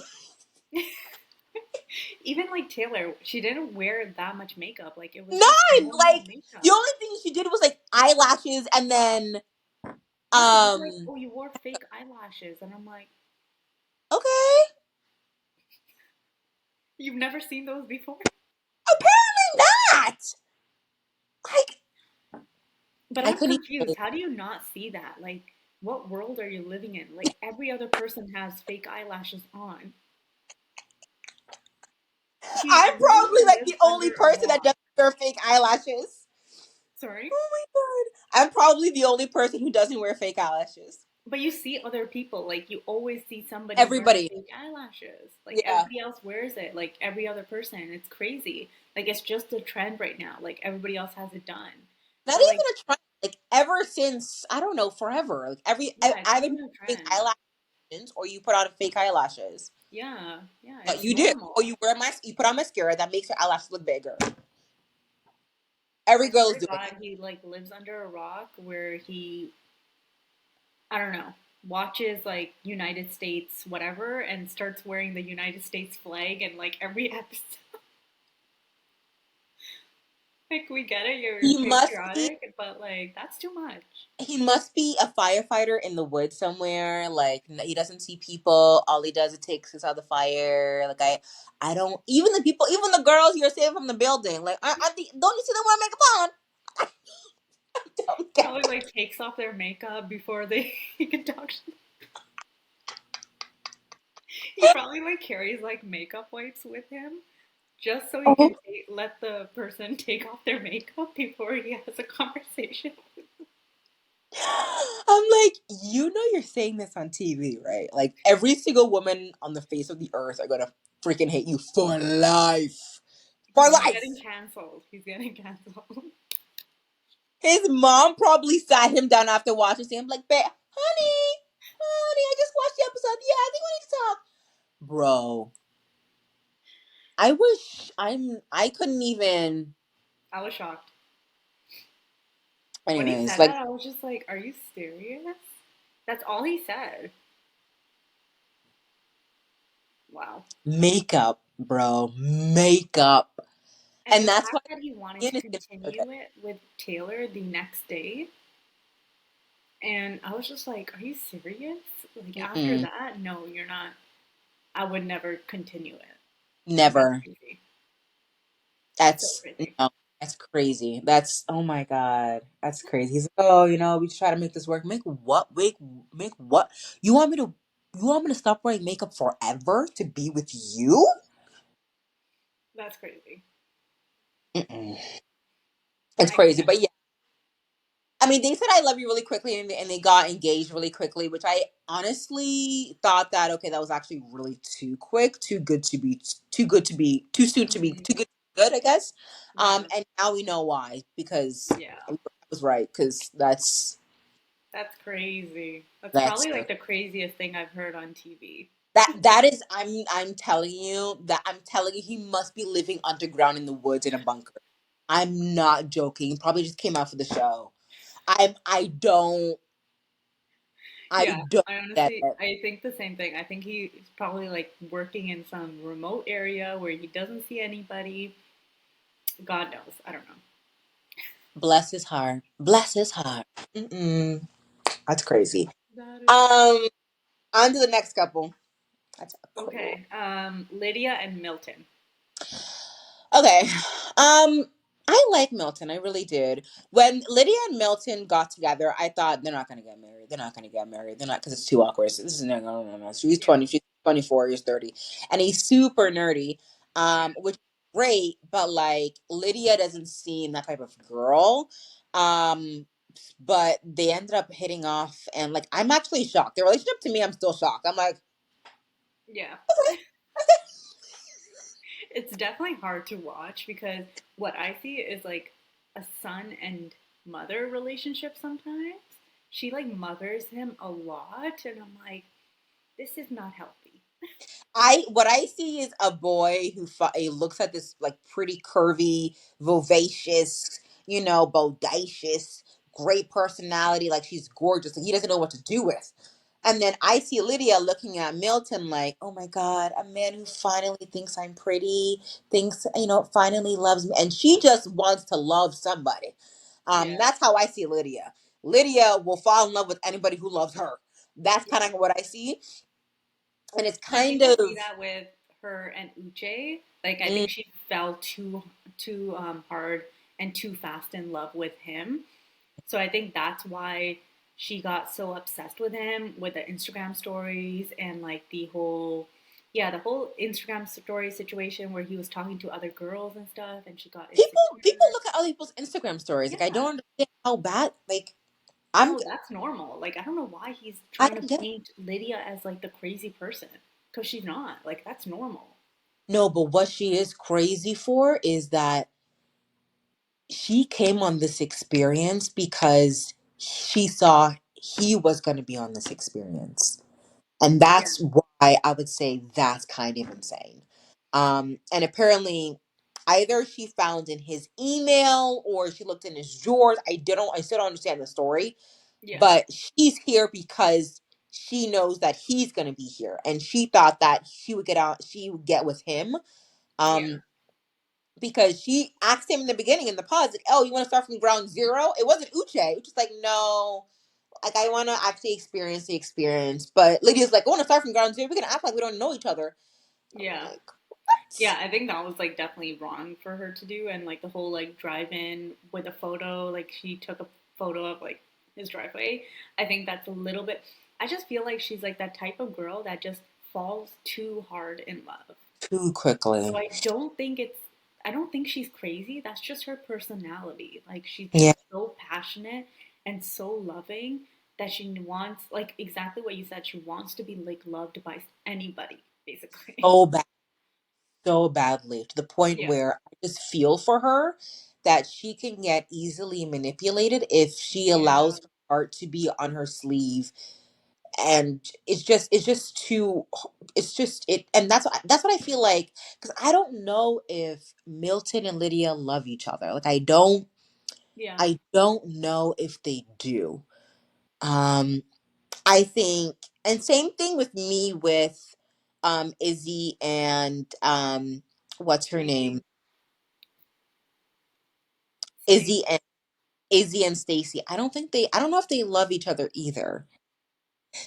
even like Taylor, she didn't wear that much makeup. Like, it was just None. normal Like the makeup. only thing she did was like eyelashes and then Yeah, he's like, um oh, you wore fake eyelashes. And I'm like, okay. you've never seen those before? Apparently not. Like But I I'm couldn't confused. even How do you not see that? Like, what world are you living in? Like, every other person has fake eyelashes on. He I'm probably literally like lives the only under a person that rock. doesn't wear fake eyelashes. Sorry? Oh my god. I'm probably the only person who doesn't wear fake eyelashes. But you see other people, like you always see somebody wearing Everybody. fake eyelashes. Like Yeah. everybody else wears it, like every other person. It's crazy. Like it's just a trend right now. Like everybody else has it done. Not So even like a trend. Like ever since I don't know, forever. Like yeah, it's not either even a fake trend. eyelashes or you put on fake eyelashes. Yeah, yeah, But it's you do. Or normal. you put on mascara that makes your eyelashes look bigger. Every I girl swear is to doing God, it. he like lives under a rock where he I don't know, watches like United States whatever and starts wearing the United States flag in like every episode. Like we get it, you're He must be patriotic, but like that's too much. he must be a firefighter in the woods somewhere. Like he doesn't see people. All he does it takes is out the fire. Like I don't even the people, even the girls you're saving from the building. Like don't you see them wearing makeup on? Don't get Probably like takes off their makeup before they he can talk. He probably like carries like makeup wipes with him just so he it. can let the person take off their makeup before he has a conversation. I'm like, you know, you're saying this on TV, right? Like, every single woman on the face of the earth are gonna freaking hate you for life. For He's life. getting canceled. He's getting canceled. His mom probably sat him down after watching, saying, like, honey, I just watched the episode. Yeah, I think we need to talk. Bro, I couldn't even. I was shocked. When he Anyways, said like, that, I was just like, "Are you serious?" That's all he said. Wow. makeup, bro, makeup. And And the that's why fact that he wanted Ian to is gonna be okay. continue it with Taylor the next day, and I was just like, "Are you serious?" Like after Mm-mm, that, no, you're not. I would never continue it. That's never. crazy. So That's crazy. no, that's crazy. That's oh my god, that's crazy. He's like, oh, we just try to make this work. Make what? Make what? You want me to? You want me to stop wearing makeup forever to be with you? That's crazy. Mm-mm. It's I crazy, can't. but yeah. I mean, they said "I love you" really quickly, and they got engaged really quickly, which I honestly thought that okay, that was actually really too quick, too good to be, too soon to be, Mhm. too good to be good, I guess. Yeah. And now we know why because Yeah. I was right because That's crazy. That's that's probably like the craziest thing I've heard on TV. that is I'm telling you he must be living underground in the woods in a bunker. I'm not joking. Probably just came out for the show. I Yeah, don't I get honestly, it. I think the same thing. I think he's probably like working in some remote area where he doesn't see anybody. God knows. I don't know. Bless his heart. Bless his heart. Mm-mm. That's crazy. That is Um, on to the next couple. That's a cool. okay. Lydia and Milton. Okay. I like Milton. I really did. When Lydia and Milton got together, I thought they're not gonna get married. They're not gonna get married. They're not because it's too awkward. This is no. She's Yeah, 20. She's 24. He's 30, and he's super nerdy. yeah, Which is great, but like Lydia doesn't seem that type of girl. Um, but they ended up hitting off, and like I'm actually shocked. Their relationship to me, I'm still shocked. I'm like, yeah. It's definitely hard to watch because what I see is like a son and mother relationship sometimes. She like mothers him a lot, and I'm like, this is not healthy. I what I see is a boy who he looks at this like pretty curvy, vivacious, bodacious, great personality, like she's gorgeous, and he doesn't know what to do with. And then I see Lydia looking at Milton like, oh my God, a man who finally thinks I'm pretty, thinks, finally loves me. And she just wants to love somebody. Yeah, That's how I see Lydia. Lydia will fall in love with anybody who loves her. That's kind yeah. of what I see. And it's I kind think I see of, that with her and Uche. Like I mm, think she fell too hard and too fast in love with him. So I think that's why she got so obsessed with him with the Instagram stories and like the whole Instagram story situation where he was talking to other girls and stuff and she got people insecure. look at other people's Instagram stories. Like I Yeah. don't understand how bad. Like I'm No, that's normal. Like I don't know why he's I trying to don't get it. paint Lydia as like the crazy person because she's not. Like that's normal. No, but what she is crazy for is that she came on this experience because she saw he was going to be on this experience. And Yeah. that's why I would say that's kind of insane. And apparently either she found in his email or she looked in his drawers. I still don't understand the story. Yeah. But she's here because she knows that he's going to be here, and she thought that she would get with him, Yeah. um because she asked him in the beginning in the pause, like, oh, you want to start from ground zero? It wasn't Uche. Uche's like, no, like I want to actually experience the experience. But Lydia's like, I want to start from ground zero. We're gonna act like we don't know each other. I'm Yeah. like, Yeah, what? I think that was like definitely wrong for her to do, and like the whole like drive in with a photo, like she took a photo of like his driveway. I think that's a little bit. I just feel like she's like that type of girl that just falls too hard in love. Too So quickly. I don't think she's crazy. That's just her personality. Like she's Yeah, just so passionate and so loving that she wants, like exactly what you said, she wants to be like loved by anybody, basically. so bad, so badly, to the point Yeah, where I just feel for her that she can get easily manipulated if she yeah, allows her heart to be on her sleeve. And it's just too, it's just it and that's what I feel like, because I don't know if Milton and Lydia love each other. Like yeah, I don't know if they do. um I think, and same thing with me with Izzy and what's her name, Stacy, Izzy and Stacy. Stacy. I don't know if they love each other either.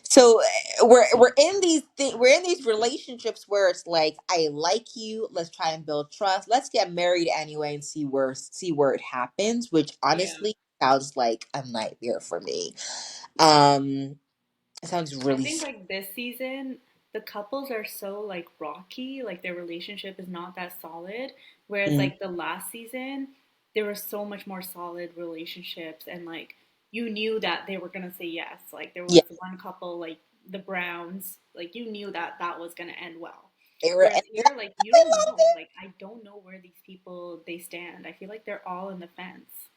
So we're in these relationships where it's like, I like you, let's try and build trust, let's get married anyway and see where it happens, which Yeah. honestly sounds like a nightmare for me. um it sounds I really think like this season, the couples are so like rocky, like their relationship is not that solid. Whereas scary. like the last season, there were so much more solid relationships and like you knew that they were gonna say yes. Like there Yeah, was one couple, like the Browns, like you knew that that was gonna end well. and Whereas they here, like you don't love know. it. Like I don't know where these people they stand. I feel like they're all in the fence.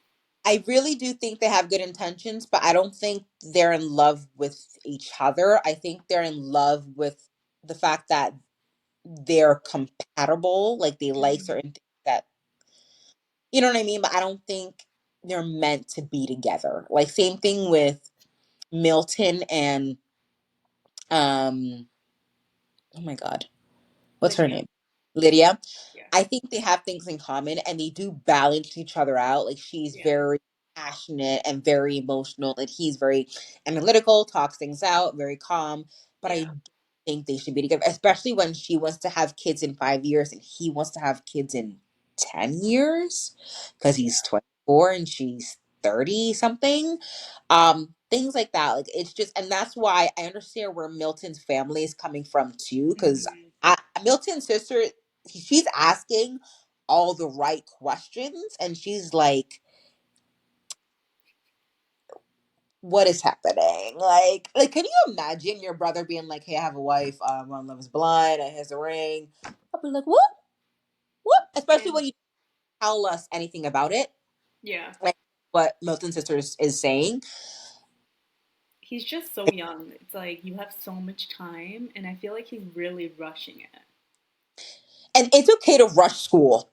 I really do think they have good intentions, but I don't think they're in love with each other. I think they're in love with the fact that they're compatible, like they like Mhm. certain things that You know what I mean? But I don't think they're meant to be together. Like same thing with Milton and um oh my god, what's her Lydia. name? Lydia. Yeah. I think they have things in common and they do balance each other out. Like she's Yeah. very passionate and very emotional, and he's very analytical, talks things out, very calm. But I Yeah. don't think they should be together, especially when she wants to have kids in 5 years and he wants to have kids in 10 years because he's Yeah. 24 and she's 30 something. Things like that. Like it's just, and that's why I understand where Milton's family is coming from too, because Hmm. Milton's sister, she's asking all the right questions and she's what is happening? Like can you imagine your brother being like, hey, I have a wife, on Love is Blind, and has a ring? I'll be like, what, especially And when you tell us anything about it, yeah, like what Milton's sister is saying. he's just so young. It's like you have so much time, and I feel like he's really rushing it. And it's okay to rush school.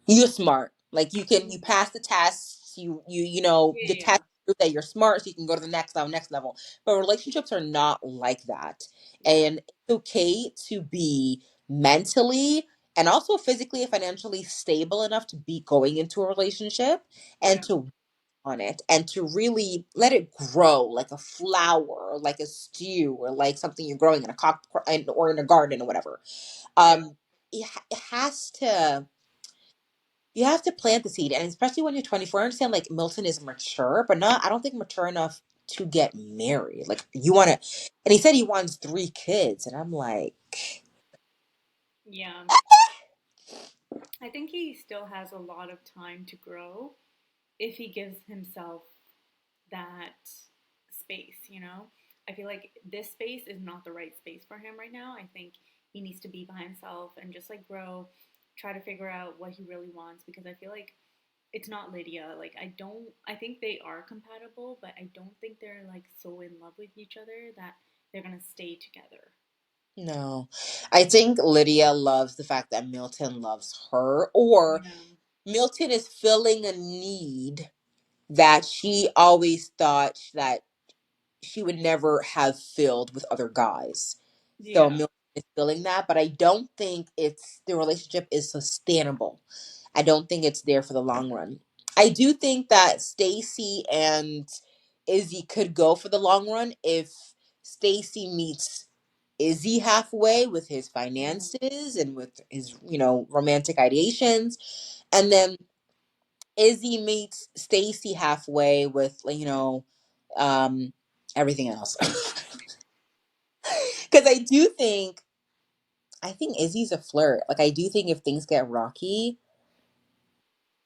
You're smart. Like you Mhm. pass the tests, you know, the Yeah. test prove that you're smart so you can go to the next level. But relationships are not like that. Yeah. And it's okay to be mentally and also physically and financially stable enough to be going into a relationship and Yeah. to work on it and to really let it grow like a flower or like a stew or like something you're growing in a or in a garden or whatever. Yeah. um it has to, you have to plant the seed, and especially when you're 24. I understand like Milton is mature, but not, I don't think mature enough to get married. Like you want to, and he said he wants 3 kids, and I'm like, Yeah. I think he still has a lot of time to grow if he gives himself that space, you know? I feel like this space is not the right space for him right now. I think he needs to be by himself and just like grow, try to figure out what he really wants because I feel like it's not Lydia. Like I think they are compatible, but I don't think they're like so in love with each other that they're going to stay together. no. I think Lydia loves the fact that Milton loves her, or Yeah. Milton is filling a need that she always thought that she would never have filled with other guys. So Yeah. Milton is feeling that, but I don't think it's, the relationship is sustainable. I don't think it's there for the long run. I do think that Stacy and Izzy could go for the long run if Stacy meets Izzy halfway with his Yeah. finances and with his, romantic ideations, and then Izzy meets Stacy halfway with, um, everything else. Because I think Izzy's a flirt. Like I do think if things get rocky,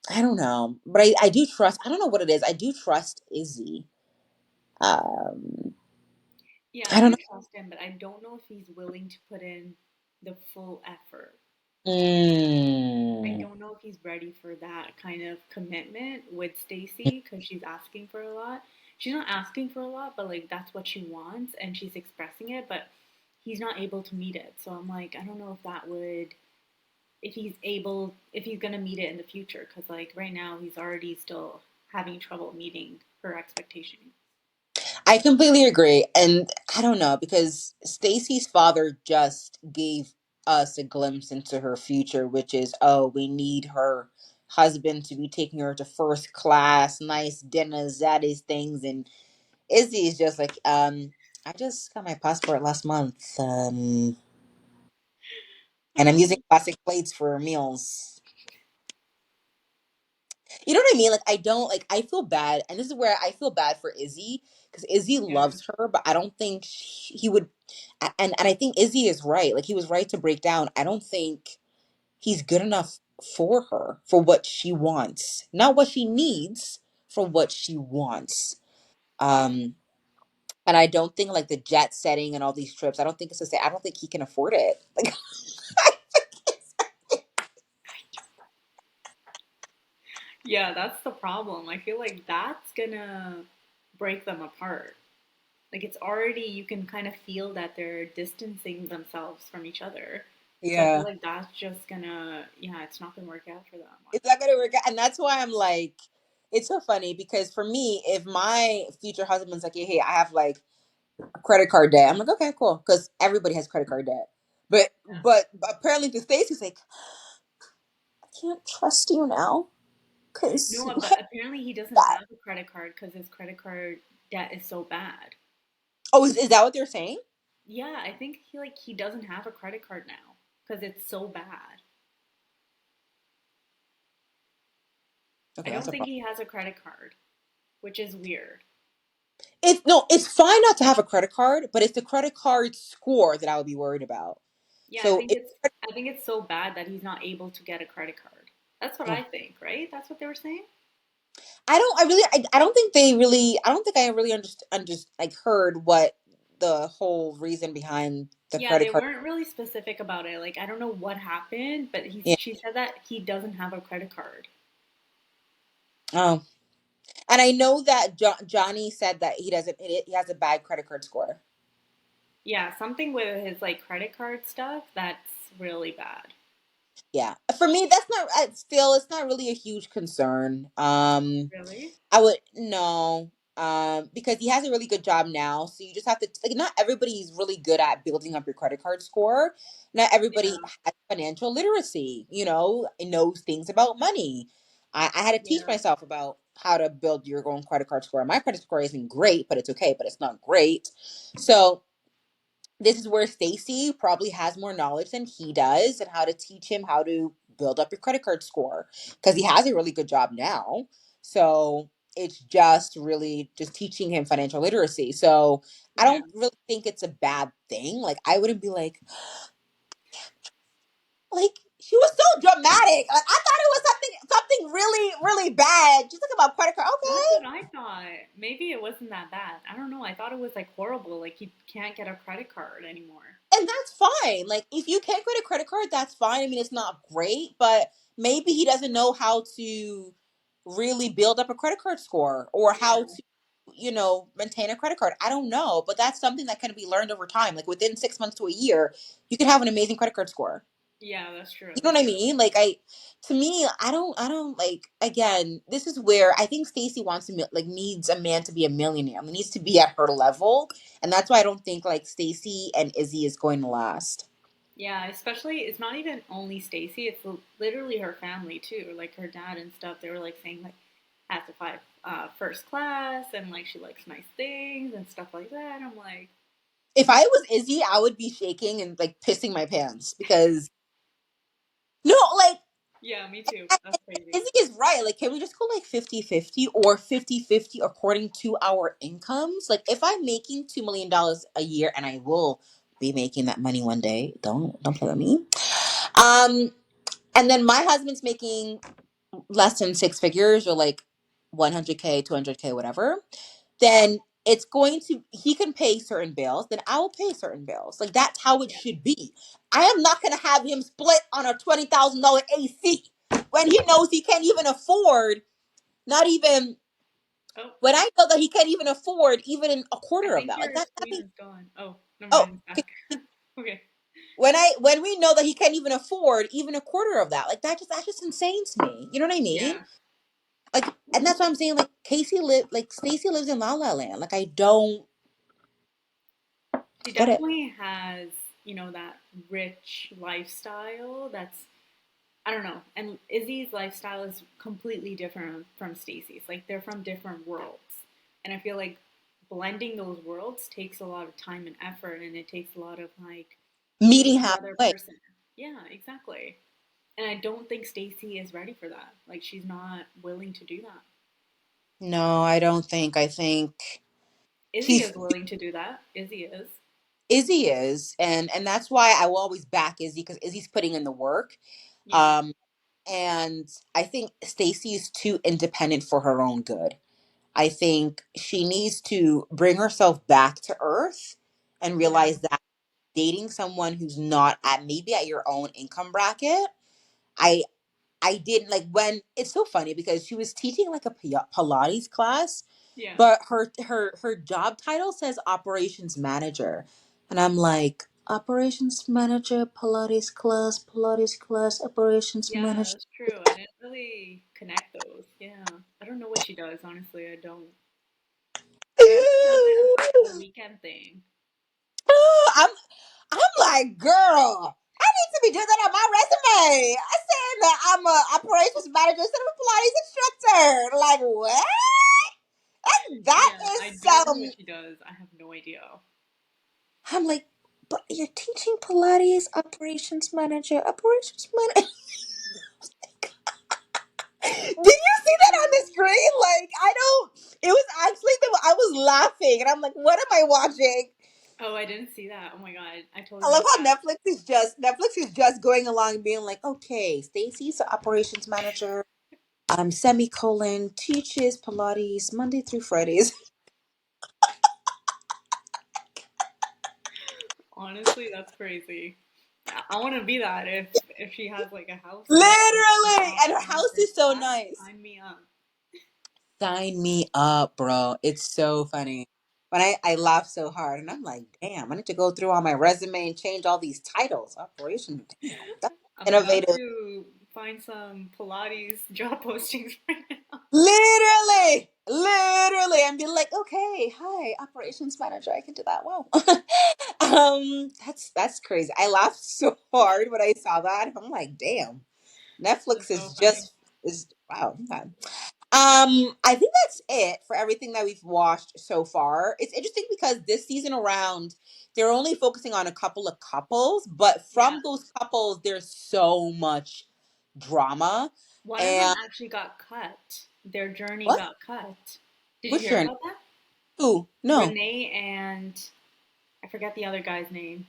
I don't know, but I do trust. I don't know what it is. I do trust Izzy. Um, Yeah, I I don't do know. trust him, but I don't know if he's willing to put in the full effort. I Mm, don't know if he's ready for that kind of commitment with Stacy because she's asking for a lot. She's not asking for a lot, but like that's what she wants and she's expressing it, but he's not able to meet it. So I'm like, I don't know if that would, if he's gonna meet it in the future because like right now he's already still having trouble meeting her expectations. I completely agree, and I don't know because Stacy's father just gave us a glimpse into her future, which is, oh, we need her husband to be taking her to first class, nice dinners, that is things, and Izzy is just like, I just got my passport last month, and I'm using Um, plastic plates for meals. You know what I mean? Like I don't, like, I feel bad, and this is where I feel bad for Izzy because Izzy yeah. loves her, but I don't think he would. And I think Izzy is right. Like he was right to break down. I don't think he's good enough for her for what she wants, not what she needs, for what she wants. Um, and I don't think like the jet setting and all these trips. I don't think it's to say. I don't think he can afford it. Like Yeah, that's the problem. I feel like that's gonna break them apart. Like it's already, you can kind of feel that they're distancing themselves from each other. So I feel Yeah. like that's just gonna, yeah, it's not gonna work out for that one. It's not gonna work out. And that's why I'm like, it's so funny because for me, if my future husband's like, hey, I have like a credit card debt, I'm like, okay, cool. Because everybody has credit card debt. Yeah. But apparently to Stacey's like, I can't trust you now. Cause No, you but had apparently he doesn't that. have a credit card because his credit card debt is so bad. Oh, is that what they're saying? Yeah, I think he doesn't have a credit card now because it's so bad. I Okay, that's don't a think problem. he has a credit card, which is weird. It's no, it's fine not to have a credit card, but it's the credit card score that I would be worried about. Yeah, So if I think it's so bad that he's not able to get a credit card. That's what I think, right? That's what they were saying? I don't think they really, I don't think I really like heard what the whole reason behind the Yeah, credit they card. weren't really specific about it. Like I don't know what happened, but Yeah. she said that he doesn't have a credit card. Oh, and I know that Johnny said that he has a bad credit card score. Yeah, something with his like credit card stuff that's really bad. Yeah. For me, that's not, still, it's not really a huge concern. Really? I would no, because he has a really good job now. So you just have to like. Not everybody's really good at building up your credit card score. Not everybody Yeah. has financial literacy. And knows things about money. I had to teach Yeah. myself about how to build your own credit card score. My credit score isn't great, but it's okay. But it's not great. So this is where Stacy probably has more knowledge than he does and how to teach him how to build up your credit card score because he has a really good job now. So it's just really just teaching him financial literacy. So I Yeah. don't really think it's a bad thing. Like I wouldn't be like she was so dramatic. Like I thought it was something really really bad. Just talking about credit card. That's Okay. what I thought. Maybe it wasn't that bad. I don't know. I thought it was like horrible. Like you can't get a credit card anymore. And that's fine. Like if you can't get a credit card, that's fine. I mean, it's not great, but maybe he doesn't know how to really build up a credit card score or how Yeah. to, maintain a credit card. I don't know, but that's something that can be learned over time. Like within 6 months to a year, you can have an amazing credit card score. Yeah, that's true. You know what I mean? To me, I don't like. Again, this is where I think Stacey wants to needs a man to be a millionaire. Needs to be at her level, and that's why I don't think like Stacey and Izzy is going to last. Yeah, especially it's not even only Stacy, it's literally her family too. Like her dad and stuff, they were like saying like has to fly first class and like she likes nice things and stuff like that. I'm like, If I was Izzy, I would be shaking and like pissing my pants because no, like yeah, me too. That's crazy. Izzy is right. Like, can we just go like 50-50 or 50-50 according to our incomes? Like, if I'm making $2 million a year and I will be making that money one day, don't play with me. Um, and then my husband's making less than six figures or like 100K, 200K, whatever. Then it's going to he can pay certain bills, then I will pay certain bills. Like that's how it Yeah. should be. I am not gonna have him split on a $20,000 AC when he knows he can't even afford not even Oh, when I know that he can't even afford even a I quarter of think that. Like your that screen be is gone. Oh, never oh mind, it's okay. back. Okay. When we know that he can't even afford even a quarter of that, like that's just insane to me. You know what I mean? Yeah. Like and that's what I'm saying, like Stacey lives in La La Land. Like I don't She get it. definitely has, that rich lifestyle that's I don't know. And Izzy's lifestyle is completely different from Stacy's. Like they're from different worlds. And I feel like blending those worlds takes a lot of time and effort and it takes a lot of like Meeting meeting the other halfway. person. Yeah, exactly. And I don't think Stacy is ready for that. Like she's not willing to do that. No, I don't think. I think Izzy he's is willing to do that. Izzy is. Izzy is, and that's why I will always back Izzy because Izzy's putting in the work. Yeah. Um, and I think Stacy is too independent for her own good. I think she needs to bring herself back to earth and Yeah. realize that dating someone who's not at maybe at your own income bracket. I I didn't like when it's so funny because she was teaching like a Pilates class, Yeah. but her job title says operations manager, and I'm like. Operations manager, Pilates class, operations Yeah, manager. that's true. I didn't really connect those. Yeah. I don't know what she does, honestly. I don't. I guess she does it as like a weekend thing. I'm I'm like, girl, I need to be doing that on my resume. I said that I'm a operations manager instead of a Pilates instructor. Like what? That Yeah, I is don't know what some. she does. I have no idea. I'm like, but you're teaching Pilates operations manager, operations manager. Did you see that on the screen? Like, I don't. It was actually the. I was laughing, and I'm like, what am I watching? Oh, I didn't see that. Oh my god, I totally I love missed how that. Netflix is just going along, being like, okay, Stacy's the operations manager. Semicolon teaches Pilates Monday through Fridays. Honestly, that's crazy. I want to be that if she has like a house and Literally, and her house offers is so that, nice. sign me up. Sign me up, bro. It's so funny. But I laugh so hard, and I'm like, damn, I need to go through all my resume and change all these titles. Operation, damn, that's I'm about innovative. to find some Pilates job postings right now. Literally, and be like, okay, hi, operations manager, I can do that. Wow. That's crazy. I laughed so hard when I saw that. I'm like, damn, That's Netflix so is funny. just is wow. Okay. I think that's it for everything that we've watched so far. It's interesting because this season around, they're only focusing on a couple of couples, but Yeah. from those couples, there's so much drama. One of them And actually got cut. Their journey what? got cut. Did you Which hear journey? about that? Who? No. Renee and I forget the other guy's name.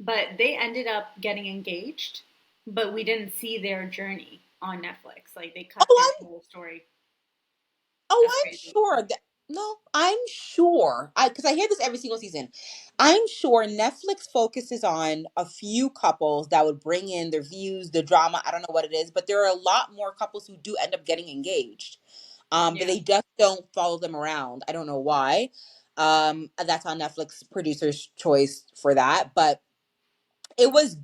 But they ended up getting engaged, but we didn't see their journey on Netflix. Like they cut their Oh, whole story. That's I'm crazy. sure that no, I'm sure. I because I hear this every single season. I'm sure Netflix focuses on a few couples that would bring in their views, the drama. I don't know what it is, but there are a lot more couples who do end up getting engaged. But Yeah. they just don't follow them around. I don't know why. That's on Netflix producer's choice for that, but it was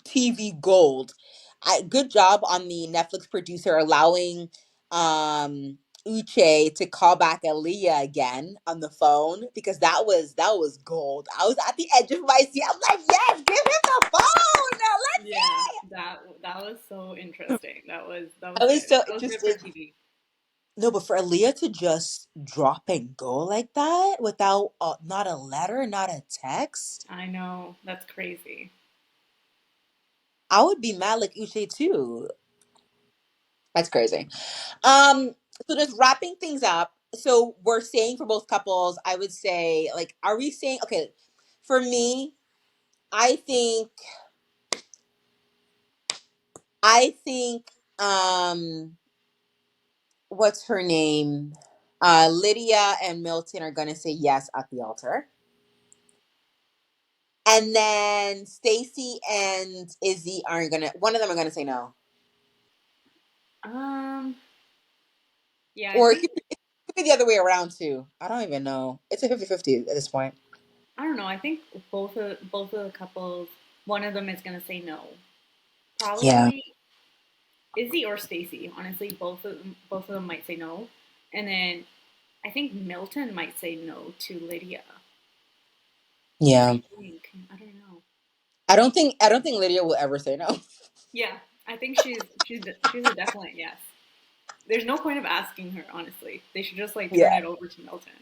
TV gold. Good job on the Netflix producer allowing Uche to call back Aaliyah again on the phone because that was gold. I was at the edge of my seat. I'm like, yes, give him the phone. Now let's Yeah. That was so interesting. That was I was good. so That was good for interested. TV. No, but for Aaliyah to just drop and go like that without not a letter, not a text, I know. That's crazy. I would be mad like Uche too. That's crazy. So just wrapping things up. So we're saying for both couples, I would say, like, are we saying okay? For me, I think, I think, what's her name? Lydia and Milton are gonna say yes at the altar, and then Stacy and Izzy aren't gonna. One of them are gonna say no, Um. Yeah. I or think it could be the other way around too. I don't even know. It's a 50-50 at this point. I don't know. I think both of the couples. One of them is gonna say no. Yeah, Probably Izzy or Stacy. Honestly, both of them might say no, and then I think Milton might say no to Lydia. I yeah. think. I don't know. I don't think Lydia will ever say no. Yeah, I think she's a definite yes. There's no point of asking her, honestly. They should just like turn Yeah. it over to Milton.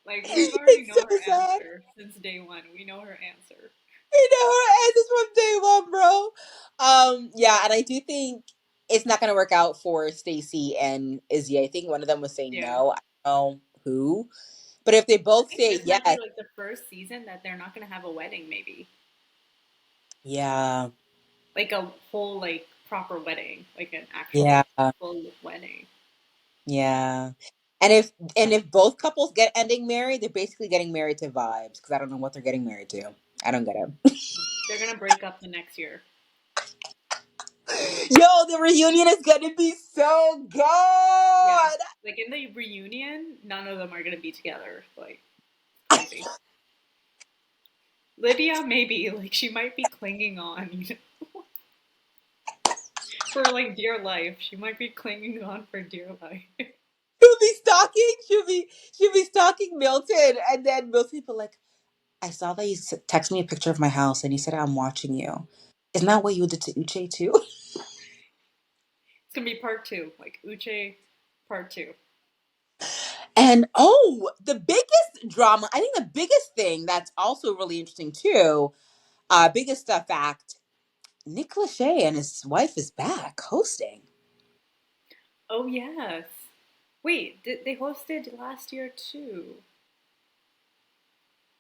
Like we've already It's know so her sad. answer since day one. We know her answer. I know her answers from day one, bro. Yeah, and I do think it's not gonna work out for Stacy and Izzy. I think one of them was saying Yeah. no. I don't know who. But if they I both think say this might be yes, like the first season that they're not gonna have a wedding, maybe. yeah. Like a whole like proper wedding, like an Yeah. actual full wedding. Yeah. And if both couples get ending married, they're basically getting married to vibes because I don't know what they're getting married to. I don't get it. They're gonna break up the next year. Yo, the reunion is gonna be so Yeah. good. Like in the reunion, none of them are gonna be together. Like crazy. Lydia, maybe like she might be clinging on for like dear life. She might be clinging on for dear life. She'll be stalking. She'll be stalking Milton, and then Milton will be like, "I saw that you text me a picture of my house, and you said I'm watching you. Isn't that what you did to Uche too?" It's gonna be part two, like Uche part two. And oh, the biggest drama. I think the biggest thing that's also really interesting too. Biggest fact: Nick Lachey and his wife is back hosting. Oh yes. Wait, they hosted last year too?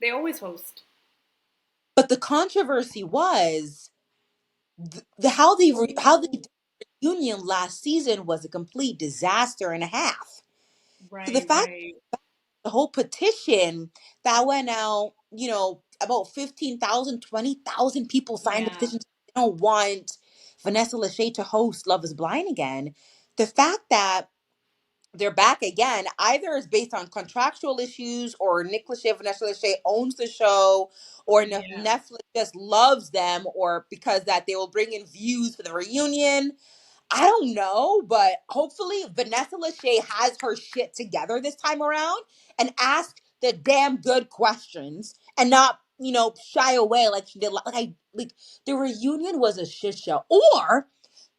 They always host. But the controversy was how the Oh, reunion last season was a complete disaster and a half. So the right, fact right. the whole petition that went out, about 15,000, 20,000 people signed the Yeah, petition. They don't want Vanessa Lachey to host Love is Blind again. The fact that they're back again either is based on contractual issues or Nick Lachey, Vanessa Lachey owns the show or yeah, Netflix just loves them or because that they will bring in views for the reunion. I don't know, but hopefully Vanessa Lachey has her shit together this time around and ask the damn good questions and not, shy away like she did. Like the reunion was a shit show, or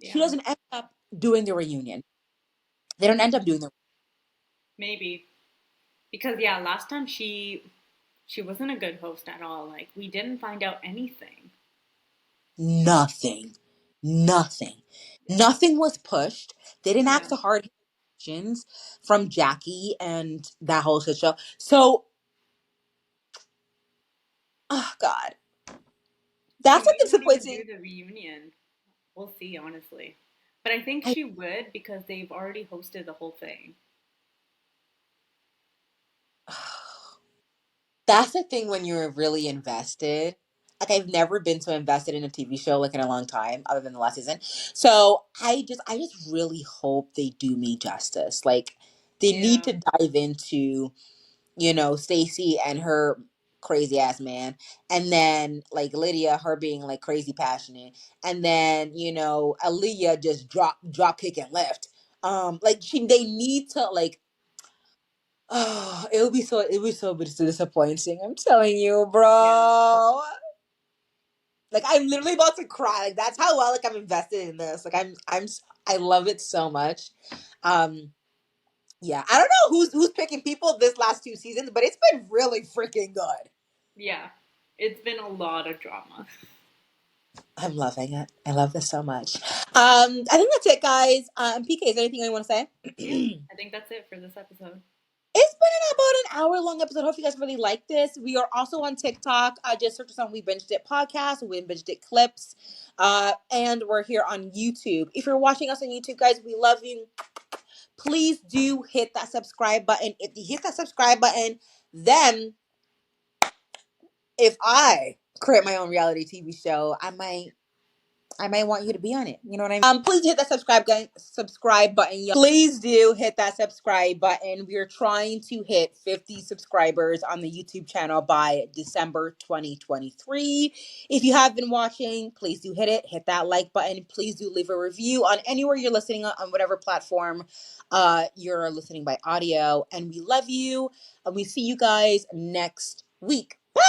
she yeah. doesn't end up doing the reunion. They don't end up doing the Maybe because yeah, last time she wasn't a good host at all. Like we didn't find out anything. nothing, nothing, Yeah, nothing was pushed. They didn't yeah. ask the hard questions from Jackie and that whole shit show. So, oh God. She That's might a not even disappointing. do the reunion. We'll see, honestly. But I think I, she would because they've already hosted the whole thing. that's the thing when you're really invested. Like I've never been so invested in a TV show like in a long time, other than the last season. So I just really hope they do me justice. Like they need Yeah, to dive into, Stacy and her crazy ass man, and then like Lydia, her being like crazy passionate, and then Aaliyah just drop kick and left. They need to like. Oh, it would be so disappointing. I'm telling you, yeah, bro. Like I'm literally about to cry. Like that's how well like I'm invested in this. Like I love it so much. Um, yeah, I don't know who's picking people this last two seasons, but it's been really freaking good. yeah. It's been a lot of drama. I'm loving it. I love this so much. I think that's it, guys. PK, is there anything you want to say? I think that's it for this episode. It's been about an hour long episode. Hope you guys really like this. We are also on TikTok. Just search us on We Binged It podcast, We Binged It clips, and we're here on YouTube. If you're watching us on YouTube, guys, we love you. Please do hit that subscribe button. If you hit that subscribe button, then if I create my own reality TV show, I might want you to be on it. You know what I mean? Please hit that subscribe button. Y'all. Please do hit that subscribe button. We're trying to hit 50 subscribers on the YouTube channel by December 2023. If you have been watching, please do hit it. Hit that like button. Please do leave a review on anywhere you're listening on whatever platform you're listening by audio. And we love you. And we see you guys next week. Bye.